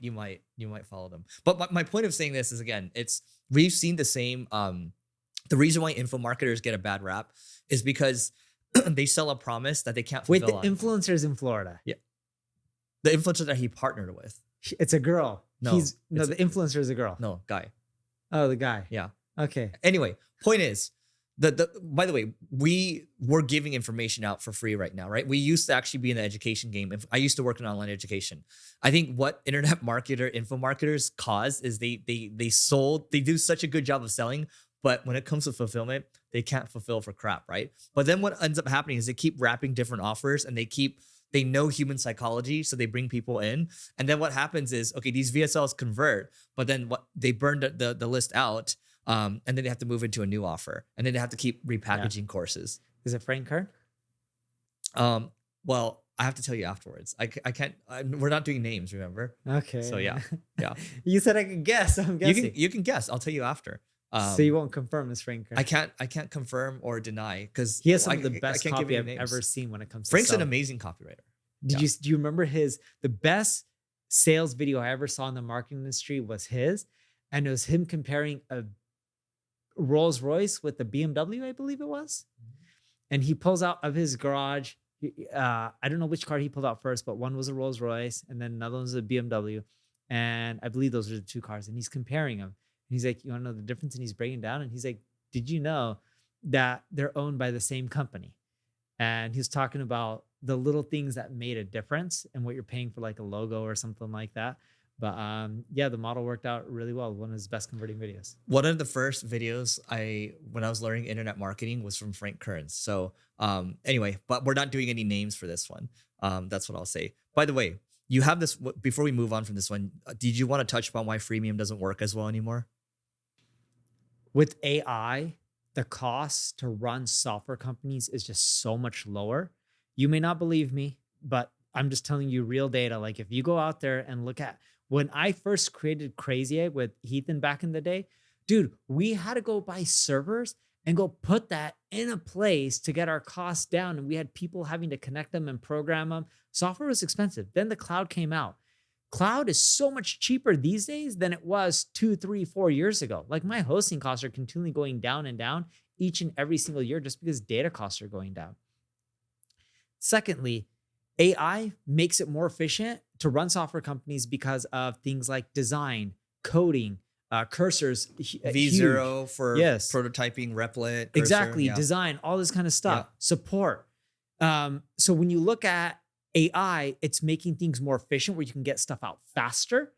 follow them. But my point of saying this is, again, we've seen the same, the reason why info marketers get a bad rap is because they sell a promise that they can't fulfill. Wait, the influencer's in Florida. Yeah. The influencer that he partnered with. It's a girl. No. The influencer is a girl. No, guy. Oh, the guy. Yeah. Okay. Anyway, point is, the by the way, we're giving information out for free right now, right? We used to actually be in the education game. If I used to work in online education. I think what internet info marketers cause is they do such a good job of selling, but when it comes to fulfillment, they can't fulfill for crap, right? But then what ends up happening is they keep wrapping different offers, and they know human psychology, so they bring people in. And then what happens is, okay, these VSLs convert, but then what they burn the list out. And then they have to move into a new offer, and then they have to keep repackaging courses. Is it Frank Kern? Well, I have to tell you afterwards. I can't. We're not doing names, remember? Okay. So yeah. You said I could guess. I'm guessing. You can guess. I'll tell you after. So you won't confirm it's Frank Kern? I can't confirm or deny because He has some of the best copy I've ever seen when it comes to Frank's selling. an amazing copywriter. Do you remember the best sales video I ever saw in the marketing industry was his, and it was him comparing a Rolls Royce with the BMW, I believe it was. And he pulls out of his garage. I don't know which car he pulled out first, but one was a Rolls Royce and then another one was a BMW. And I believe those are the two cars. And he's comparing them. And he's like, you want to know the difference? And he's breaking down. And he's like, did you know that they're owned by the same company? And he's talking about the little things that made a difference and what you're paying for, like a logo or something like that. But yeah, the model worked out really well. One of his best converting videos. One of the first videos when I was learning internet marketing was from Frank Kern. So anyway, but we're not doing any names for this one. That's what I'll say. By the way, you have this, before we move on from this one, did you want to touch upon why freemium doesn't work as well anymore? With AI, the cost to run software companies is just so much lower. You may not believe me, but I'm just telling you real data. Like if you go out there and look at when I first created Crazy Egg with Ethan back in the day, dude, we had to go buy servers and go put that in a place to get our costs down. And we had people having to connect them and program them. Software was expensive. Then the cloud came out. Cloud is so much cheaper these days than it was 2, 3, 4 years ago. Like my hosting costs are continually going down and down each and every single year just because data costs are going down. Secondly, AI makes it more efficient to run software companies because of things like design, coding, cursors, V0 for prototyping, Replit. Cursor, exactly, design, all this kind of stuff, support. So when you look at AI, it's making things more efficient where you can get stuff out faster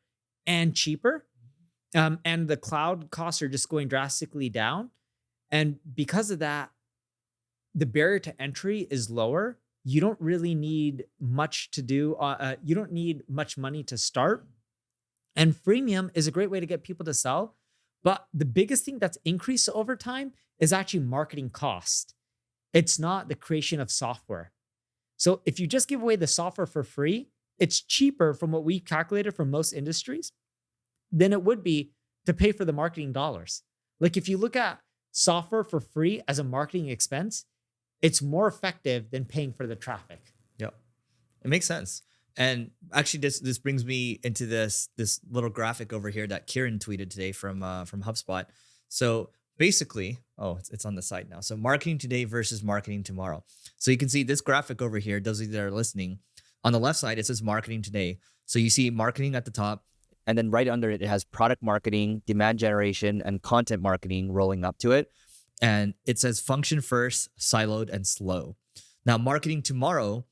and cheaper. And the cloud costs are just going drastically down. And because of that, the barrier to entry is lower. You don't really need much to do. You don't need much money to start. And freemium is a great way to get people to sell. But the biggest thing that's increased over time is actually marketing cost. It's not the creation of software. So if you just give away the software for free, it's cheaper from what we calculated for most industries than it would be to pay for the marketing dollars. Like if you look at software for free as a marketing expense, it's more effective than paying for the traffic. Yep. It makes sense. And actually this brings me into this little graphic over here that Kieran tweeted today from HubSpot. So basically, it's on the side now. So marketing today versus marketing tomorrow. So you can see this graphic over here, those of you that are listening, on the left side, it says marketing today. So you see marketing at the top, and then right under it, it has product marketing, demand generation, and content marketing rolling up to it. And it says function first, siloed, and slow. Now, marketing tomorrow,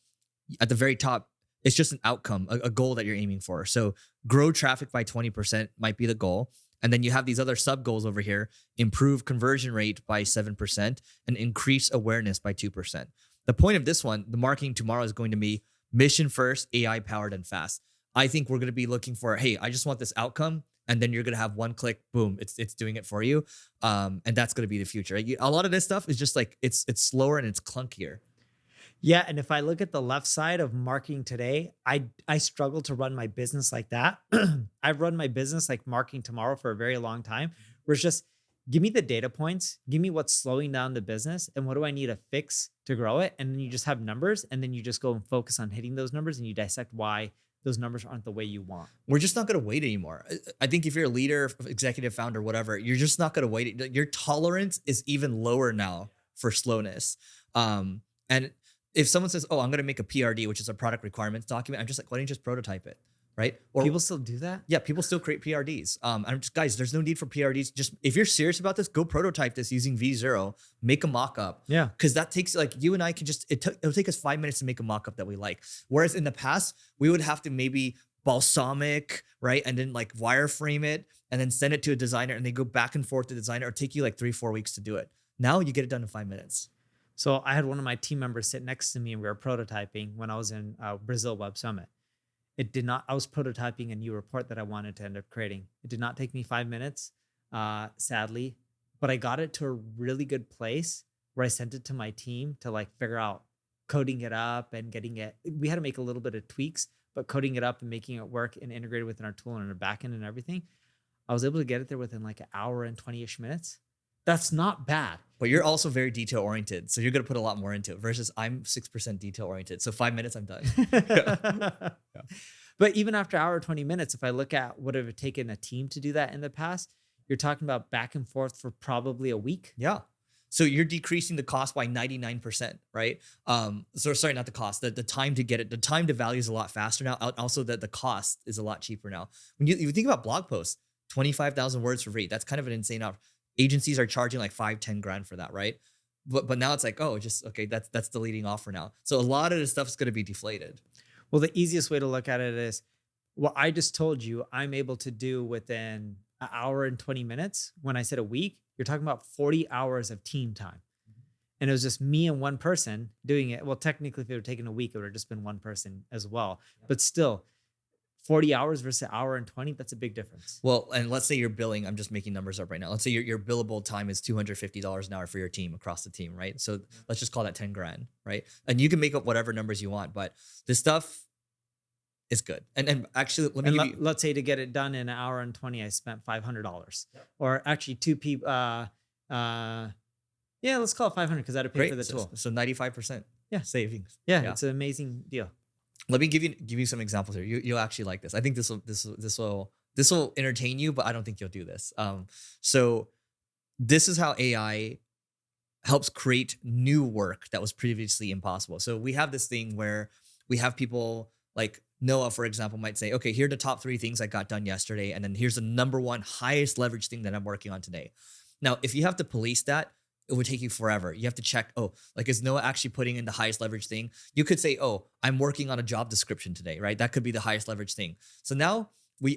at the very top, it's just an outcome, a goal that you're aiming for. So grow traffic by 20% might be the goal. And then you have these other sub goals over here: improve conversion rate by 7% and increase awareness by 2%. The point of this one, the marketing tomorrow, is going to be mission first, AI powered, and fast. I think we're going to be looking for, hey, I just want this outcome. And then you're going to have one click, boom, it's doing it for you. And that's going to be the future. A lot of this stuff is just like, it's slower and it's clunkier. Yeah. And if I look at the left side of marketing today, I struggle to run my business like that. I've run my business like marketing tomorrow for a very long time, where it's just give me the data points, give me what's slowing down the business, and what do I need to fix to grow it. And then you just have numbers, and then you just go and focus on hitting those numbers, and you dissect why those numbers aren't the way you want. We're just not going to wait anymore. I think if you're a leader, executive founder, whatever, you're just not going to wait. Your tolerance is even lower now for slowness. And if someone says, oh, I'm going to make a PRD, which is a product requirements document, I'm just like, why don't you just prototype it? right? Or People still do that? yeah, people still create PRDs. I'm just, guys, there's no need for PRDs. Just if you're serious about this, go prototype this using V0, make a mock-up. Yeah. Because that takes, like, you and I can just, it'll take us 5 minutes to make a mock-up that we like. Whereas in the past, we would have to maybe balsamic, right? And then like wireframe it and then send it to a designer and they go back and forth to the designer, or take you like 3-4 weeks to do it. Now you get it done in 5 minutes. So I had one of my team members sit next to me and we were prototyping when I was in Brazil Web Summit. I was prototyping a new report that I wanted to end up creating. It did not take me 5 minutes, sadly, but I got it to a really good place where I sent it to my team to like figure out coding it up and getting it. We had to make a little bit of tweaks, but coding it up and making it work and integrated within our tool and our backend and everything. I was able to get it there within like an hour and 20-ish minutes. That's not bad. But you're also very detail oriented. So you're going to put a lot more into it versus I'm 6% detail oriented. So 5 minutes, I'm done. Yeah. But even after hour 20 minutes, if I look at what it would have taken a team to do that in the past, you're talking about back and forth for probably a week. Yeah. So you're decreasing the cost by 99%, right? So sorry, not the cost, the time to get it, the time to value is a lot faster now. Also the cost is a lot cheaper now. When you think about blog posts, 25,000 words for free. That's kind of an insane offer. Agencies are charging like 5-10 grand for that, right? But now it's like, oh, just okay, that's the leading offer now. So a lot of this stuff is going to be deflated. Well, the easiest way to look at it is what I just told you I'm able to do within an hour and 20 minutes. When I said a week, you're talking about 40 hours of team time. And it was just me and one person doing it. Well, technically, if it would have taken a week, it would have just been one person as well. But still, 40 hours versus an hour and 20, that's a big difference. Well, and let's say you're billing, I'm just making numbers up right now. Let's say your billable time is $250 an hour for your team across the team, right? So let's just call that 10 grand, right? And you can make up whatever numbers you want, but this stuff is good. And actually, let's say to get it done in an hour and 20, I spent $500. Yep. Or actually two people, yeah, let's call it 500 because I had to pay for the tool. So 95% savings. Yeah, it's an amazing deal. Let me give you some examples here. You'll actually like this. I think this will entertain you, but I don't think you'll do this. So this is how AI helps create new work that was previously impossible. So we have this thing where we have people like Noah, for example, might say, okay, here are the top 3 things I got done yesterday. And then here's the number 1 highest leverage thing that I'm working on today. Now, if you have to police that, it would take you forever. You have to check, like, is Noah actually putting in the highest leverage thing? You could say, I'm working on a job description today, right? That could be the highest leverage thing. So now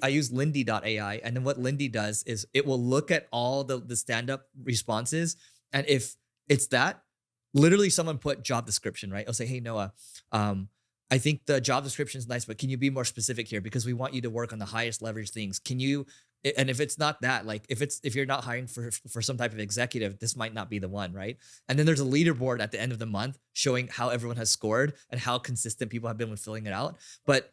I use Lindy.ai. And then what Lindy does is it will look at all the stand-up responses. And if it's that, literally someone put job description, right? I'll say, hey, Noah, I think the job description is nice, but can you be more specific here? Because we want you to work on the highest leverage things. Can you, and if it's not that, like if you're not hiring for some type of executive, this might not be the one, right? And then there's a leaderboard at the end of the month showing how everyone has scored and how consistent people have been with filling it out. But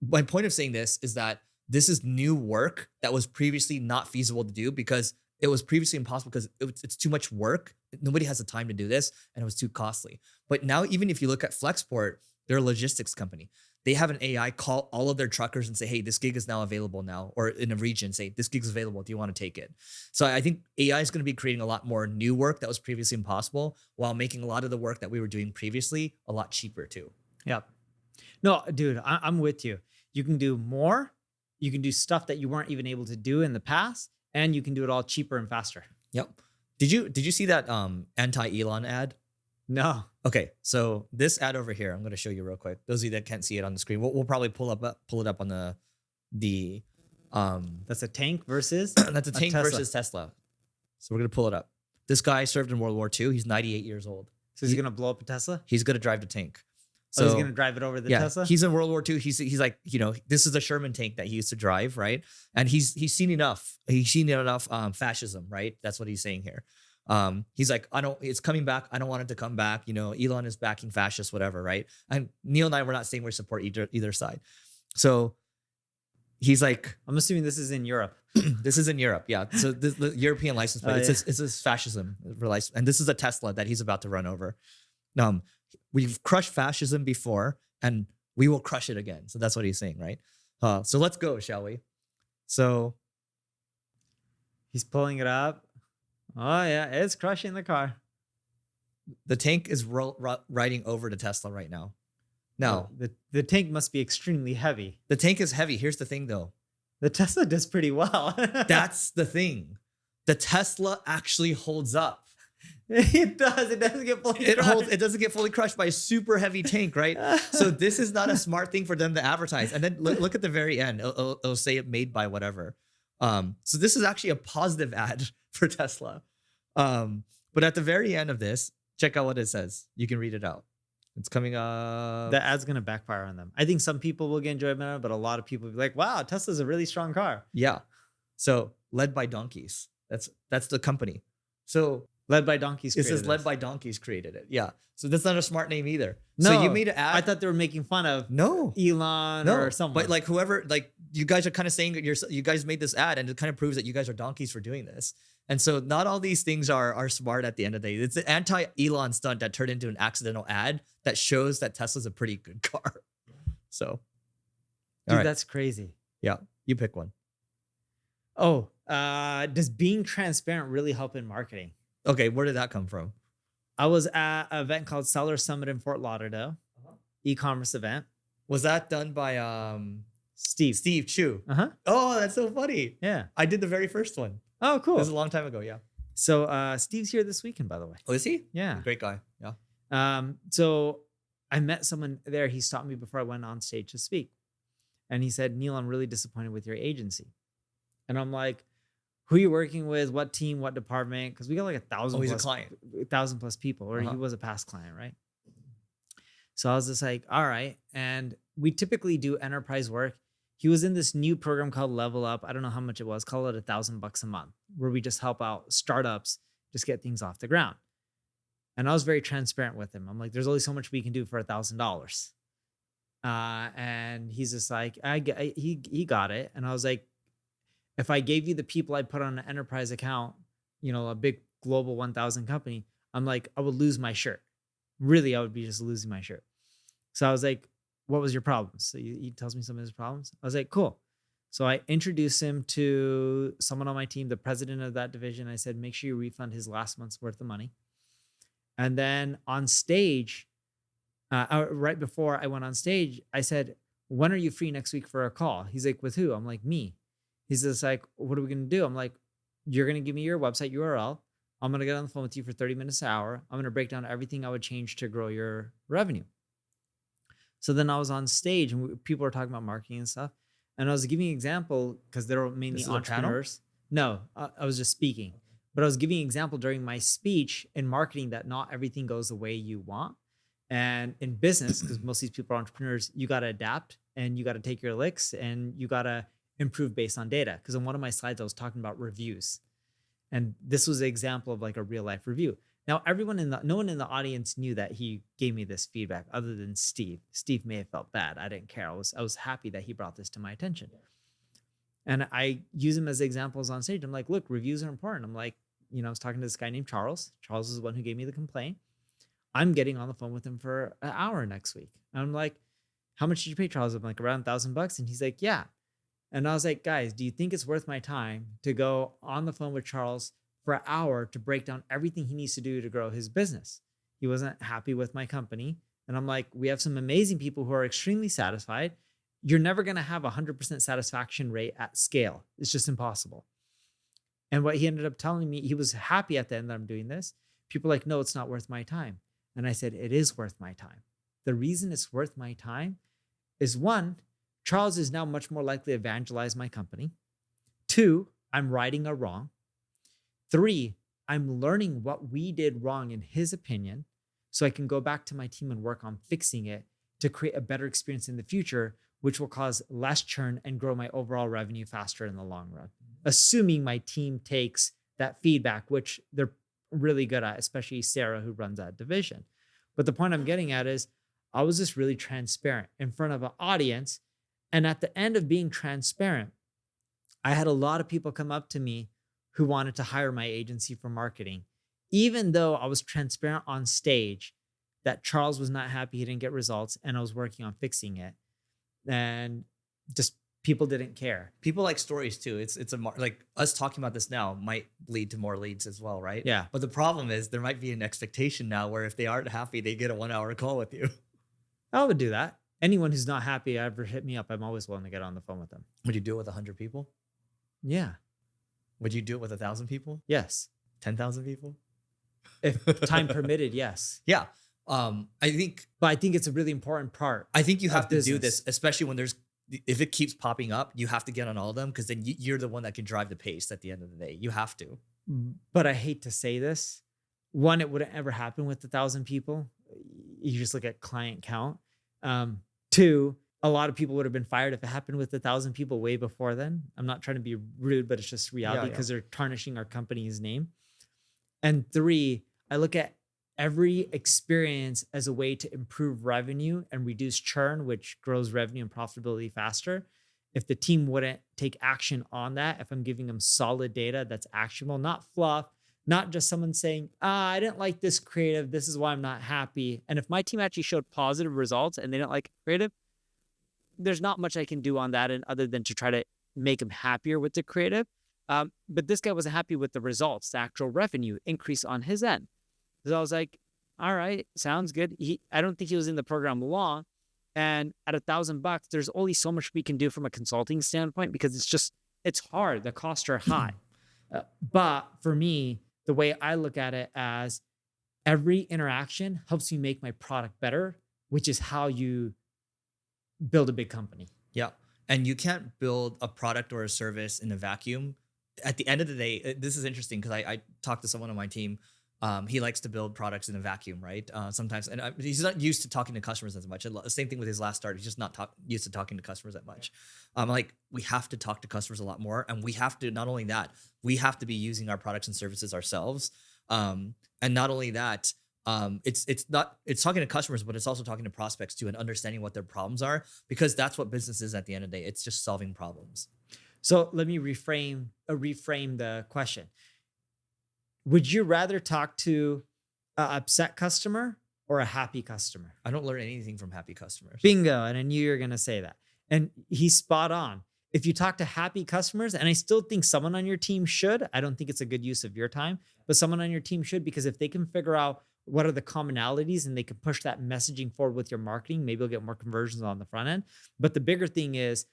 my point of saying this is that this is new work that was previously not feasible to do because it was previously impossible because it's too much work. Nobody has the time to do this and it was too costly. But now, even if you look at Flexport, they're a logistics company. They have an AI call all of their truckers and say, hey, this gig is now available now, or in a region, say, this gig is available. Do you want to take it? So I think AI is going to be creating a lot more new work that was previously impossible while making a lot of the work that we were doing previously a lot cheaper too. Yep. No, dude, I'm with you. You can do more. You can do stuff that you weren't even able to do in the past, and you can do it all cheaper and faster. Yep. Did you see that anti-Elon ad? No. Okay, so this ad over here, I'm going to show you real quick. Those of you that can't see it on the screen, we'll probably pull it up on the That's a tank versus that's a tank Tesla. versus Tesla. So we're going to pull it up. This guy served in World War II. He's 98 years old. So he's going to blow up a Tesla? He's going to drive the tank. So he's going to drive it over the Tesla? He's in World War II. He's like, this is a Sherman tank that he used to drive, right? And he's seen enough. He's seen enough fascism, right? That's what he's saying here. He's like, it's coming back. I don't want it to come back. Elon is backing fascists, whatever, right? And Neil and I were not saying we support either side. So he's like, I'm assuming this is in Europe. This is in Europe, yeah. So the European license plate, it's this fascism license, and this is a Tesla that he's about to run over. We've crushed fascism before, and we will crush it again. So that's what he's saying, right? So let's go, shall we? So he's pulling it up. Oh yeah, it's crushing the car. The tank is riding over to Tesla right now. Now, The tank must be extremely heavy. the tank is heavy. Here's the thing though. The Tesla does pretty well. That's the thing. The Tesla actually holds up. It does. It doesn't get fully crushed. It doesn't get fully crushed by a super heavy tank, right? So this is not a smart thing for them to advertise. And then look at the very end. It'll say it made by whatever. So this is actually a positive ad for Tesla. But at the very end of this, check out what it says. You can read it out. It's coming up. The ad's gonna backfire on them. I think some people will get enjoyment out of it, but a lot of people will be like, "Wow, Tesla's a really strong car." Yeah. So led by donkeys. That's the company. So Led by donkeys. it says led this. by donkeys created it. Yeah. So that's not a smart name either. No, So you made an ad. I thought they were making fun of no. Elon No, or someone. but like whoever, like you guys are kind of saying that you guys made this ad, and it kind of proves that you guys are donkeys for doing this. And so not all these things are smart at the end of the day. It's an anti-Elon stunt that turned into an accidental ad that shows that Tesla's a pretty good car. So, all dude, right. that's crazy. Yeah, you pick one. Oh, does being transparent really help in marketing? Okay, where did that come from? I was at an event called Seller Summit in Fort Lauderdale, e-commerce event. Was that done by Steve Chu? Uh-huh. Oh, that's so funny. Yeah. I did the very first one. Oh, This cool. was a long time ago. Yeah. So Steve's here this weekend, by the way. Oh, is he? Yeah. Great guy. Yeah. So I met someone there. He stopped me before I went on stage to speak. And he said, "Neil, I'm really disappointed with your agency." And I'm like, "Who are you working with? What team? What department?" Because we got like 1,000 Oh, he's a plus, client. 1,000 plus people, or Uh-huh. he was a past client, right? So I was just like, all right. And we typically do enterprise work. He was in this new program called Level Up. I don't know how much it was. Call it $1,000 a month, where we just help out startups, just get things off the ground. And I was very transparent with him. I'm like, there's only so much we can do for $1,000. And he's just like, he got it. And I was like, if I gave you the people I put on an enterprise account, a big global 1,000 company, I'm like, I would lose my shirt. Really, I would be just losing my shirt. So I was like, what was your problem? So he tells me some of his problems. I was like, cool. So I introduced him to someone on my team, the president of that division. I said, make sure you refund his last month's worth of money. And then on stage, right before I went on stage, I said, when are you free next week for a call? He's like, with who? I'm like, me. He's just like, what are we going to do? I'm like, you're going to give me your website URL. I'm going to get on the phone with you for 30 minutes an hour. I'm going to break down everything I would change to grow your revenue. So then I was on stage and people were talking about marketing and stuff. And I was giving an example because they were mainly entrepreneurs. No, I was just speaking. But I was giving an example during my speech in marketing that not everything goes the way you want. And in business, because most of these people are entrepreneurs, you got to adapt and you got to take your licks and you got to improve based on data. Because on one of my slides, I was talking about reviews. And this was an example of like a real life review. Now, no one in the audience knew that he gave me this feedback other than Steve. Steve may have felt bad. I didn't care. I was happy that he brought this to my attention. And I use him as examples on stage. I'm like, look, reviews are important. I'm like, I was talking to this guy named Charles. Charles is the one who gave me the complaint. I'm getting on the phone with him for an hour next week. And I'm like, how much did you pay Charles? I'm like, around $1,000. And he's like, yeah. And I was like, guys, do you think it's worth my time to go on the phone with Charles for an hour to break down everything he needs to do to grow his business? He wasn't happy with my company. And I'm like, we have some amazing people who are extremely satisfied. You're never going to have 100% satisfaction rate at scale. It's just impossible. And what he ended up telling me, he was happy at the end that I'm doing this. People are like, no, it's not worth my time. And I said, it is worth my time. The reason it's worth my time is, one, Charles is now much more likely to evangelize my company. Two, I'm righting a wrong. Three, I'm learning what we did wrong in his opinion, so I can go back to my team and work on fixing it to create a better experience in the future, which will cause less churn and grow my overall revenue faster in the long run. Assuming my team takes that feedback, which they're really good at, especially Sarah, who runs that division. But the point I'm getting at is I was just really transparent in front of an audience. And at the end of being transparent, I had a lot of people come up to me who wanted to hire my agency for marketing, even though I was transparent on stage that Charles was not happy he didn't get results and I was working on fixing it. And just people didn't care. People like stories too. It's like us talking about this now might lead to more leads as well, right? Yeah. But the problem is there might be an expectation now where if they aren't happy, they get a 1 hour call with you. I would do that. Anyone who's not happy ever hit me up, I'm always willing to get on the phone with them. Would you do it with 100 people? Yeah. Would you do it with 1,000 people? Yes. 10,000 people? If time permitted, yes. Yeah. I think But I think it's a really important part. you have of to do business. this, especially when if it keeps popping up, you have to get on all of them because then you're the one that can drive the pace at the end of the day. You have to. But I hate to say this. One, it wouldn't ever happen with 1,000 people. You just look at client count. Two, a lot of people would have been fired if it happened with 1,000 people way before then. I'm not trying to be rude, but it's just reality because they're tarnishing our company's name. And three, I look at every experience as a way to improve revenue and reduce churn, which grows revenue and profitability faster. If the team wouldn't take action on that, if I'm giving them solid data that's actionable, not fluff, not just someone saying, I didn't like this creative, this is why I'm not happy. And if my team actually showed positive results and they don't like creative, there's not much I can do on that and other than to try to make them happier with the creative. But this guy wasn't happy with the results, the actual revenue increase on his end. So I was like, all right, sounds good. I don't think he was in the program long. And at $1,000, there's only so much we can do from a consulting standpoint because it's hard. The costs are high. But for me, the way I look at it as every interaction helps me make my product better, which is how you build a big company. Yeah. And you can't build a product or a service in a vacuum. At the end of the day, this is interesting because I talked to someone on my team. He likes to build products in a vacuum, right? Sometimes, and he's not used to talking to customers as much. The same thing with his last start. He's just not used to talking to customers that much. Like we have to talk to customers a lot more, and we have to, not only that, we have to be using our products and services ourselves. And not only that, it's talking to customers, but it's also talking to prospects too and understanding what their problems are, because that's what business is at the end of the day. It's just solving problems. So let me reframe the question. Would you rather talk to an upset customer or a happy customer? I don't learn anything from happy customers. Bingo. And I knew you were going to say that. And he's spot on. If you talk to happy customers, and I still think someone on your team should, I don't think it's a good use of your time, but someone on your team should, because if they can figure out what are the commonalities and they can push that messaging forward with your marketing, maybe you'll get more conversions on the front end. But the bigger thing is,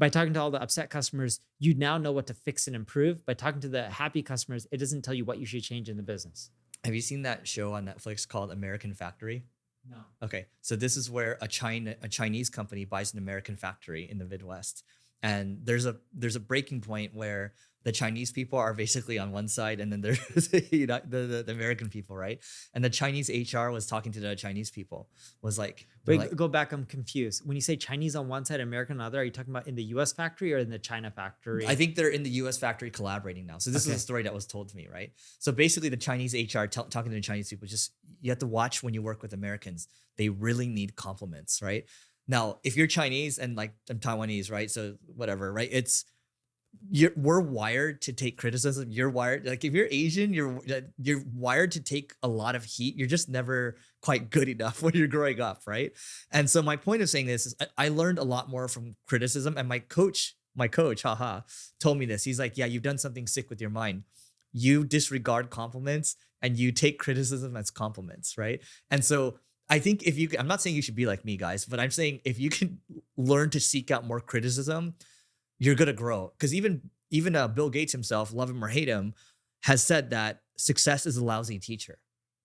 by talking to all the upset customers, you now know what to fix and improve. By talking to the happy customers, it doesn't tell you what you should change in the business. Have you seen that show on Netflix called American Factory? No. Okay. So this is where a Chinese company buys an American factory in the Midwest. And there's a breaking point where the Chinese people are basically on one side, and then there's the American people, right? And the Chinese HR was talking to the Chinese people, was like, wait, go back. I'm confused. When you say Chinese on one side, American on the other, are you talking about in the US factory or in the China factory? I think they're in the US factory collaborating now. So this is a story that was told to me, right? So basically the Chinese HR talking to the Chinese people, just, you have to watch when you work with Americans. They really need compliments, right? Now, if you're Chinese and like I'm Taiwanese, right? So whatever, right? We're wired to take criticism. You're wired, like if you're Asian, you're wired to take a lot of heat. You're just never quite good enough when you're growing up, right? And so my point of saying this is I learned a lot more from criticism, and my coach, told me this. He's like, yeah, you've done something sick with your mind. You disregard compliments and you take criticism as compliments, right? And so I think I'm not saying you should be like me, guys, but I'm saying if you can learn to seek out more criticism, you're going to grow. Because even Bill Gates himself, love him or hate him, has said that success is a lousy teacher.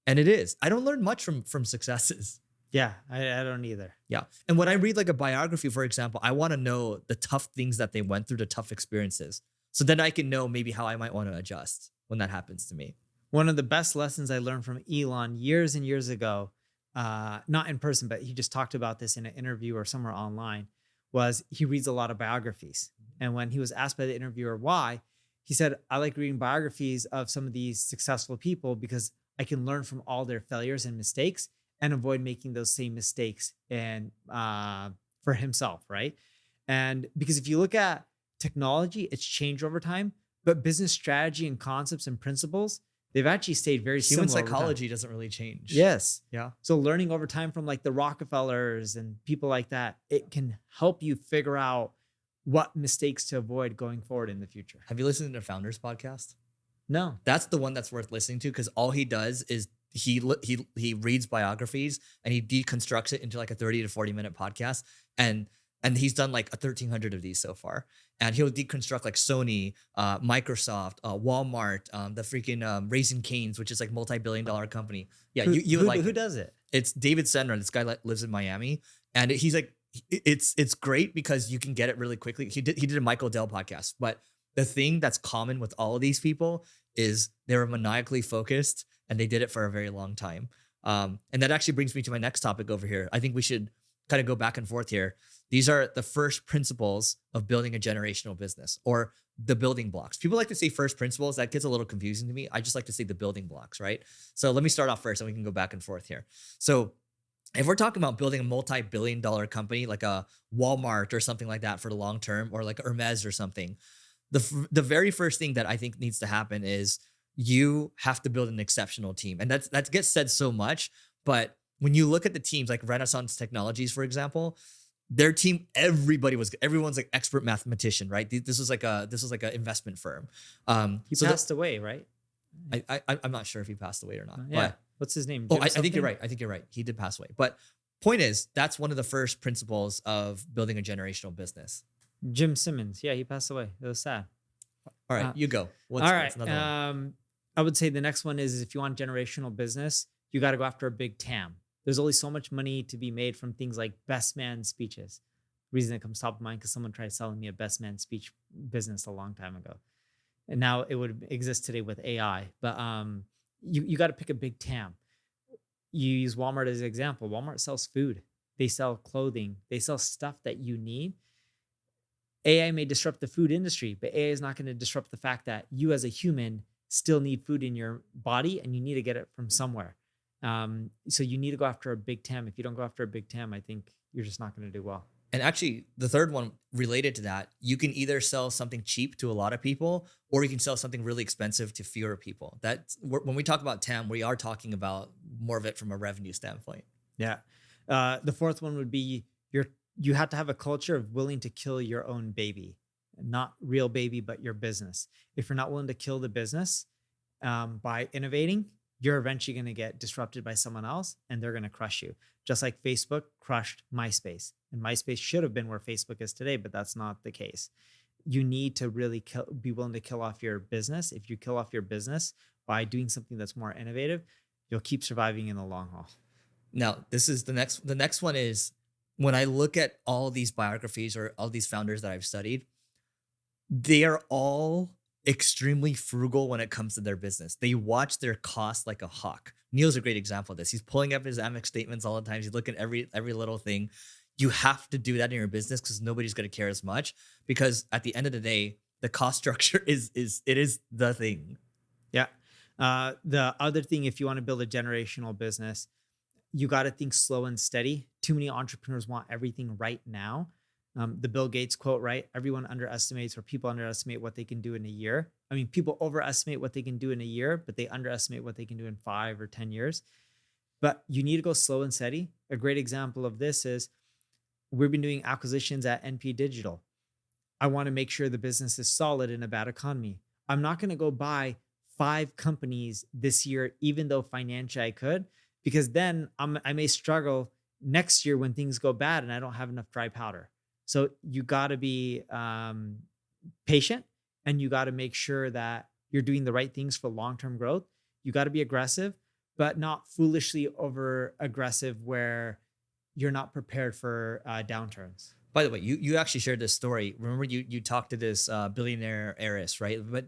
And it is. I don't learn much from successes. Yeah, I don't either. Yeah. And when I read like a biography, for example, I want to know the tough things that they went through, the tough experiences. So then I can know maybe how I might want to adjust when that happens to me. One of the best lessons I learned from Elon years and years ago, not in person, but he just talked about this in an interview or somewhere online, was he reads a lot of biographies. And when he was asked by the interviewer why, he said, I like reading biographies of some of these successful people because I can learn from all their failures and mistakes and avoid making those same mistakes and for himself, right? And because if you look at technology, it's changed over time, but business strategy and concepts and principles, they've actually stayed very similar. Human psychology doesn't really change. Yes. Yeah. So learning over time from like the Rockefellers and people like that, it can help you figure out what mistakes to avoid going forward in the future. Have you listened to the Founders podcast? No. That's the one that's worth listening to, because all he does is he reads biographies and he deconstructs it into like a 30 to 40-minute podcast. And he's done like 1,300 of these so far. And he'll deconstruct like Sony, Microsoft, Walmart, the freaking Raising Cane's, which is like multi-billion-dollar company. Yeah, you would like who it. does it? It's David Sendra. This guy lives in Miami, and he's like, it's great because you can get it really quickly. He did a Michael Dell podcast, but the thing that's common with all of these people is they were maniacally focused and they did it for a very long time. And that actually brings me to my next topic over here. I think we should kind of go back and forth here. These are the first principles of building a generational business, or the building blocks. People like to say first principles. That gets a little confusing to me. I just like to say the building blocks, right? So let me start off first and we can go back and forth here. So if we're talking about building a multi-billion-dollar company like a Walmart or something like that for the long term, or like Hermes or something, the very first thing that I think needs to happen is you have to build an exceptional team. And that gets said so much, but when you look at the teams like Renaissance Technologies, for example, their team, everyone's like expert mathematician, right? This was like an investment firm. He passed away, right? I'm not sure if he passed away or not. Yeah. But, What's his name? I think you're right. I think you're right. He did pass away. But point is, that's one of the first principles of building a generational business. Jim Simmons. Yeah, he passed away. It was sad. All right, you go. All right. I would say the next one is, if you want generational business, you got to go after a big TAM. There's only so much money to be made from things like best man speeches. Reason it comes top of mind because someone tried selling me a best man speech business a long time ago. And now it would exist today with AI. But you got to pick a big TAM. You use Walmart as an example. Walmart sells food. They sell clothing. They sell stuff that you need. AI may disrupt the food industry, but AI is not going to disrupt the fact that you as a human still need food in your body and you need to get it from somewhere. So you need to go after a big TAM. If you don't go after a big TAM, I think you're just not going to do well. And actually, the third one related to that, you can either sell something cheap to a lot of people, or you can sell something really expensive to fewer people. When we talk about TAM, we are talking about more of it from a revenue standpoint. Yeah. The fourth one would be you have to have a culture of willing to kill your own baby, not real baby, but your business. If you're not willing to kill the business by innovating, you're eventually going to get disrupted by someone else and they're going to crush you. Just like Facebook crushed MySpace. And MySpace should have been where Facebook is today, but that's not the case. You need to really be willing to kill off your business. If you kill off your business by doing something that's more innovative, you'll keep surviving in the long haul. Now, this is the next one is, when I look at all these biographies or all these founders that I've studied, they are all extremely frugal when it comes to their business. They watch their costs like a hawk. Neil's a great example of this. He's pulling up his Amex statements all the time. He's looking at every little thing. You have to do that in your business because nobody's going to care as much, because at the end of the day, the cost structure is the thing. Yeah. The other thing, if you want to build a generational business, you got to think slow and steady. Too many entrepreneurs want everything right now. The Bill Gates quote, right? Everyone underestimates, or people underestimate what they can do in a year. I mean, people overestimate what they can do in a year, but they underestimate what they can do in 5 or 10 years. But you need to go slow and steady. A great example of this is we've been doing acquisitions at NP Digital. I want to make sure the business is solid in a bad economy. I'm not going to go buy 5 companies this year, even though financially I could, because then I may struggle next year when things go bad and I don't have enough dry powder. So you got to be patient, and you got to make sure that you're doing the right things for long-term growth. You got to be aggressive, but not foolishly over aggressive where you're not prepared for downturns. By the way, you actually shared this story. Remember, you talked to this billionaire heiress, right? But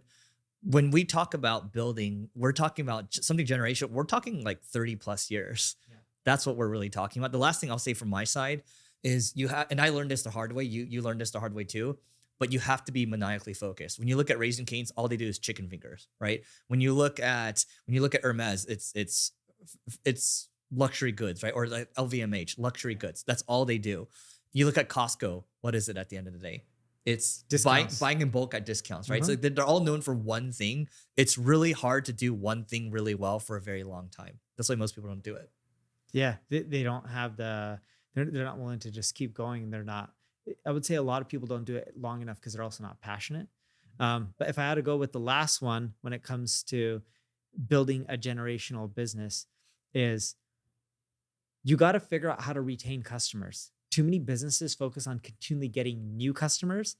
when we talk about building, we're talking about something generational. We're talking like 30 plus years. Yeah. That's what we're really talking about. The last thing I'll say from my side is you have, and I learned this the hard way. You learned this the hard way too, but you have to be maniacally focused. When you look at Raising Cane's, all they do is chicken fingers, right? When you look at Hermes, it's luxury goods, right? Or like LVMH, luxury goods. That's all they do. You look at Costco, what is it at the end of the day? It's buying in bulk at discounts, right? So they're all known for one thing. It's really hard to do one thing really well for a very long time. That's why most people don't do it. Yeah, they don't have they're not willing to just keep going. I would say a lot of people don't do it long enough because they're also not passionate. But if I had to go with the last one, when it comes to building a generational business, is you got to figure out how to retain customers. Too many businesses focus on continually getting new customers.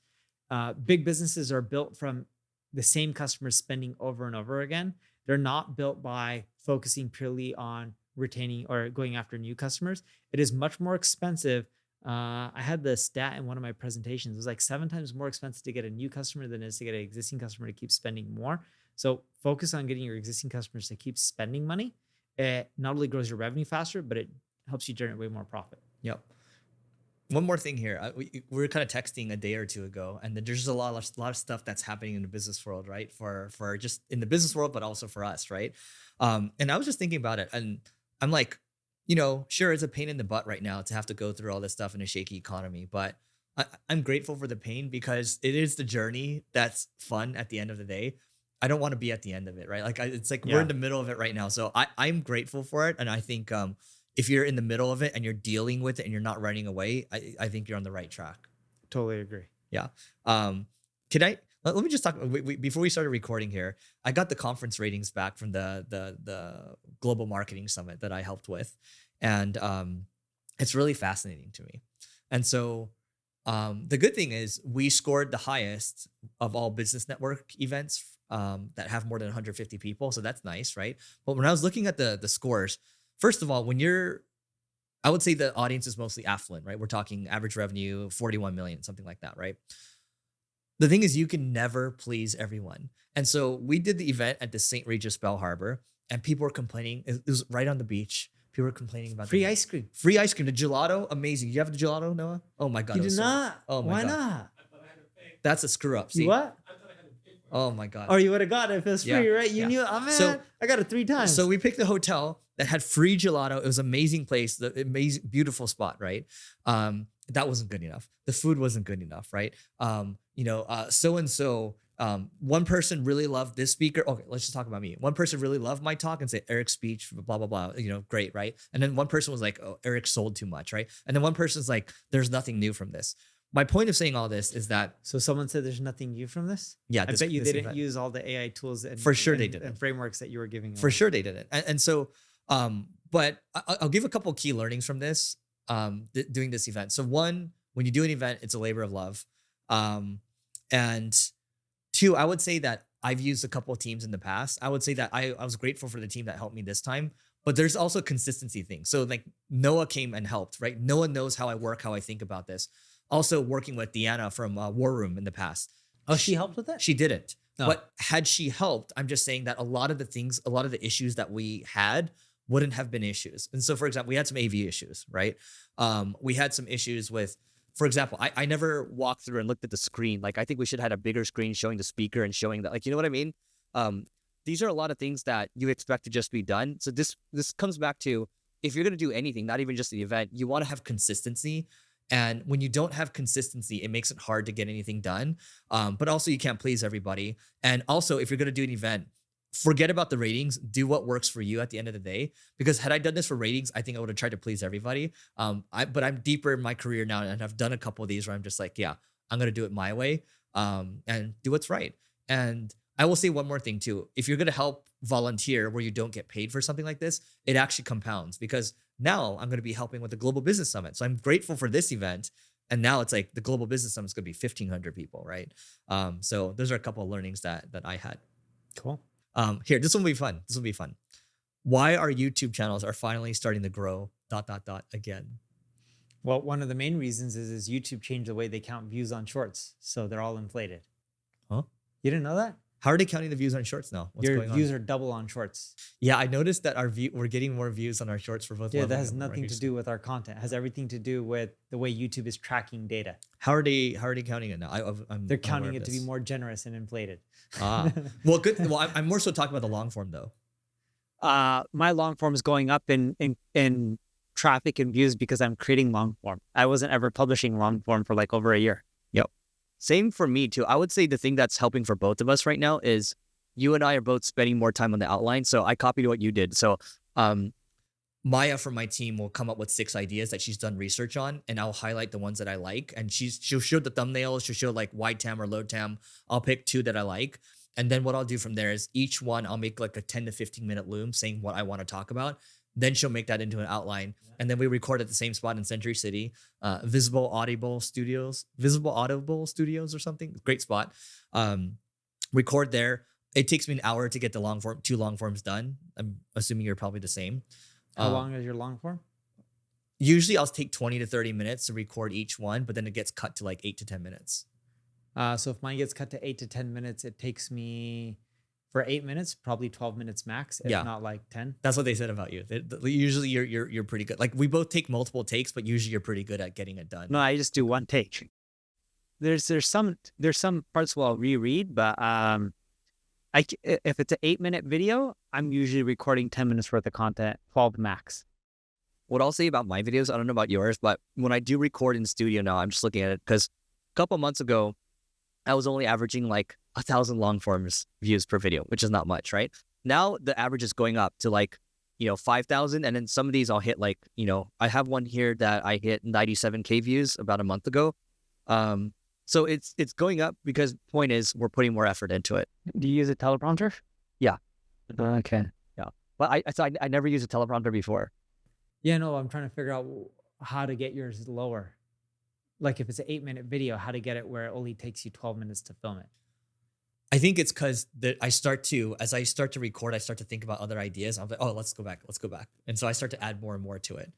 Big businesses are built from the same customers spending over and over again. They're not built by focusing purely on retaining or going after new customers. It is much more expensive. I had the stat in one of my presentations. It was like 7 times more expensive to get a new customer than it is to get an existing customer to keep spending more. So focus on getting your existing customers to keep spending money. It not only grows your revenue faster, but it helps you generate way more profit. Yep. One more thing here. We were kind of texting a day or two ago, and then there's just a lot of stuff that's happening in the business world, right? For just in the business world, but also for us, right? And I was just thinking about it, and I'm like, sure, it's a pain in the butt right now to have to go through all this stuff in a shaky economy, but I'm grateful for the pain because it is the journey that's fun at the end of the day. I don't want to be at the end of it, right? Like it's like we're in the middle of it right now, so I'm grateful for it, and I think if you're in the middle of it and you're dealing with it and you're not running away, I think you're on the right track. Totally agree. Yeah. Let me just talk before we started recording here. I got the conference ratings back from the Global Marketing Summit that I helped with. And it's really fascinating to me. And so the good thing is we scored the highest of all business network events that have more than 150 people. So that's nice, right? But when I was looking at the scores, first of all, I would say the audience is mostly affluent, right? We're talking average revenue, 41 million, something like that, right? The thing is, you can never please everyone. And so we did the event at the St. Regis Bell Harbor, and people were complaining. It was right on the beach. People were complaining about free ice cream. Free ice cream. The gelato, amazing. You have the gelato, Noah? Oh my God. You did not? Oh my Why God. not? That's a screw up. See? You what? Oh my God. Or you would have got it if it was free, right? You knew, oh man, So- I got it 3 times. So we picked the hotel that had free gelato. It was an amazing place, the amazing, beautiful spot, right? That wasn't good enough. The food wasn't good enough, right? So-and-so, one person really loved this speaker. Okay, let's just talk about me. One person really loved my talk and said Eric's speech, blah, blah, blah, great, right? And then one person was like, oh, Eric sold too much, right? And then one person's like, there's nothing new from this. My point of saying all this is that, So someone said there's nothing new from this? yeah, I bet you they didn't use all the AI tools and For sure they didn't. and frameworks that you were giving. For away. sure they didn't. And so, but I'll give a couple key learnings from this, doing this event. So one, when you do an event, it's a labor of love. And 2, I would say that I've used a couple of teams in the past. I would say that I was grateful for the team that helped me this time, but there's also consistency things. So like Noah came and helped, right? Noah knows how I work, how I think about this. Also working with Deanna from War Room in the past. Oh, she helped with that? She didn't. Oh. But had she helped, I'm just saying that a lot of the issues that we had wouldn't have been issues. And so, for example, we had some AV issues, right? We had some issues with, for example, I never walked through and looked at the screen. Like, I think we should have had a bigger screen showing the speaker and showing that, like, you know what I mean? These are a lot of things that you expect to just be done. So this comes back to, if you're going to do anything, not even just the event, you want to have consistency. And when you don't have consistency, it makes it hard to get anything done. But also you can't please everybody. And also, if you're going to do an event, forget about the ratings. Do what works for you at the end of the day. Because had I done this for ratings, I think I would have tried to please everybody. But I'm deeper in my career now, and I've done a couple of these where I'm just like, yeah, I'm going to do it my way, and do what's right. And I will say one more thing too. If you're going to help volunteer where you don't get paid for something like this, it actually compounds, because now I'm going to be helping with the Global Business Summit. So I'm grateful for this event. And now it's like the Global Business Summit is going to be 1,500 people, right? So those are a couple of learnings that I had. Cool. Here, this will be fun. Why our YouTube channels are finally starting to grow ... again. Well, one of the main reasons is YouTube changed the way they count views on shorts. So they're all inflated. Huh? You didn't know that? How are they counting the views on shorts now? What's Your going on? views are double on shorts. Yeah, I noticed that we're getting more views on our shorts for both. Yeah, that has nothing to do with our content. It has everything to do with the way YouTube is tracking data. How are they counting it now? They're counting it to be more generous and inflated. Well, good. Well, I'm more so talking about the long form though. My long form is going up in traffic and views because I'm creating long form. I wasn't ever publishing long form for like over a year. Yep. Same for me too. I would say the thing that's helping for both of us right now is you and I are both spending more time on the outline. So I copied what you did. So Maya from my team will come up with 6 ideas that she's done research on, and I'll highlight the ones that I like. And she'll show the thumbnails. She'll show like wide tam or low tam. I'll pick 2 that I like. And then what I'll do from there is each one I'll make like a 10 to 15 minute loom saying what I want to talk about. Then she'll make that into an outline. And then we record at the same spot in Century City, Visible Audible Studios or something. Great spot. Record there. It takes me an hour to get the two long forms done. I'm assuming you're probably the same. How long is your long form? Usually I'll take 20 to 30 minutes to record each one, but then it gets cut to like 8 to 10 minutes. So if mine gets cut to 8 to 10 minutes, it takes me for 8 minutes, probably 12 minutes max, if not like 10. That's what they said about you. Usually you're pretty good. Like we both take multiple takes, but usually you're pretty good at getting it done. No, I just do one take. There's some parts where I'll reread, but if it's an 8-minute video, I'm usually recording 10 minutes worth of content, 12 max. What I'll say about my videos, I don't know about yours, but when I do record in studio now, I'm just looking at it because a couple months ago, I was only averaging like 1,000 long forms views per video, which is not much, right? Now the average is going up to like, 5,000. And then some of these I'll hit like, I have one here that I hit 97K views about a month ago. So it's going up because point is we're putting more effort into it. Do you use a teleprompter? Yeah. Okay. Yeah. But I never used a teleprompter before. Yeah, no, I'm trying to figure out how to get yours lower. Like if it's an 8-minute video, how to get it where it only takes you 12 minutes to film it. I think it's because as I start to record, I start to think about other ideas. I'm like, oh, let's go back. And so I start to add more and more to it.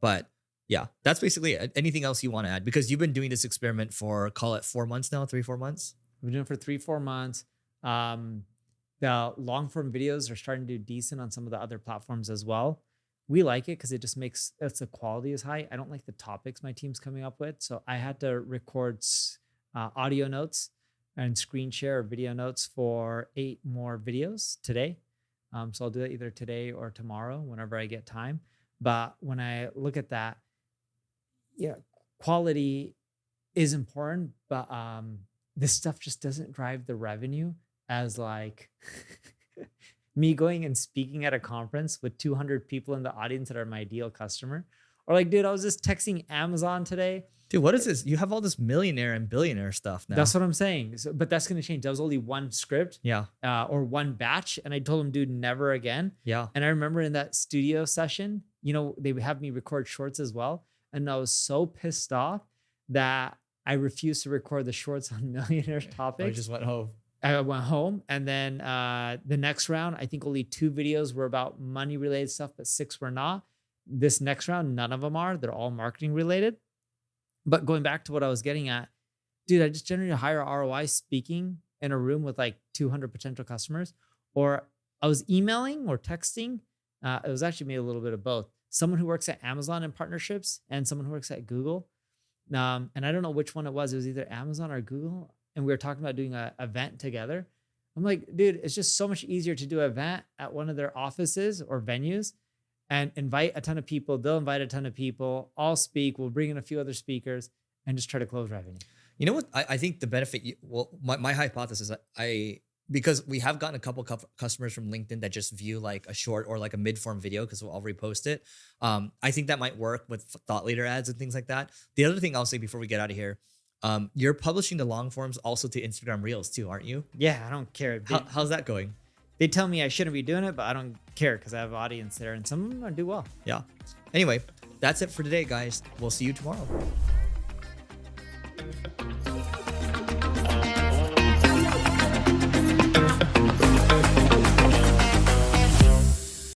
But yeah, that's basically it. Anything else you want to add? Because you've been doing this experiment for, call it 4 months now, 3-4 months? We've been doing it for 3-4 months. The long form videos are starting to do decent on some of the other platforms as well. We like it because it just makes the quality is high. I don't like the topics my team's coming up with. So I had to record audio notes and screen share or video notes for 8 more videos today. So I'll do that either today or tomorrow whenever I get time. But when I look at that, yeah, quality is important, but this stuff just doesn't drive the revenue as like me going and speaking at a conference with 200 people in the audience that are my ideal customer. Or like, dude, I was just texting Amazon today. Dude, what is this? You have all this millionaire and billionaire stuff now. That's what I'm saying. So, but that's going to change. That was only one script or one batch. And I told him, dude, never again. Yeah. And I remember in that studio session, they would have me record shorts as well. And I was so pissed off that I refused to record the shorts on millionaire topics. I just went home. I went home. And then the next round, I think only 2 videos were about money related stuff, but 6 were not. This next round, none of them are. They're all marketing related. But going back to what I was getting at, dude, I just generated a higher ROI speaking in a room with like 200 potential customers, or I was emailing or texting. It was actually maybe a little bit of both. Someone who works at Amazon in partnerships and someone who works at Google. And I don't know which one it was. It was either Amazon or Google. And we were talking about doing an event together. I'm like, dude, it's just so much easier to do an event at one of their offices or venues and invite a ton of people. They'll invite a ton of people. I'll speak. We'll bring in a few other speakers and just try to close revenue. You know what? I think the benefit, my hypothesis, because we have gotten a couple customers from LinkedIn that just view like a short or like a mid-form video because I'll repost it. I think that might work with thought leader ads and things like that. The other thing I'll say before we get out of here, you're publishing the long forms also to Instagram Reels too, aren't you? Yeah, I don't care. How's that going? They tell me I shouldn't be doing it, but I don't care because I have an audience there and some of them do well. Yeah. Anyway, that's it for today, guys. We'll see you tomorrow.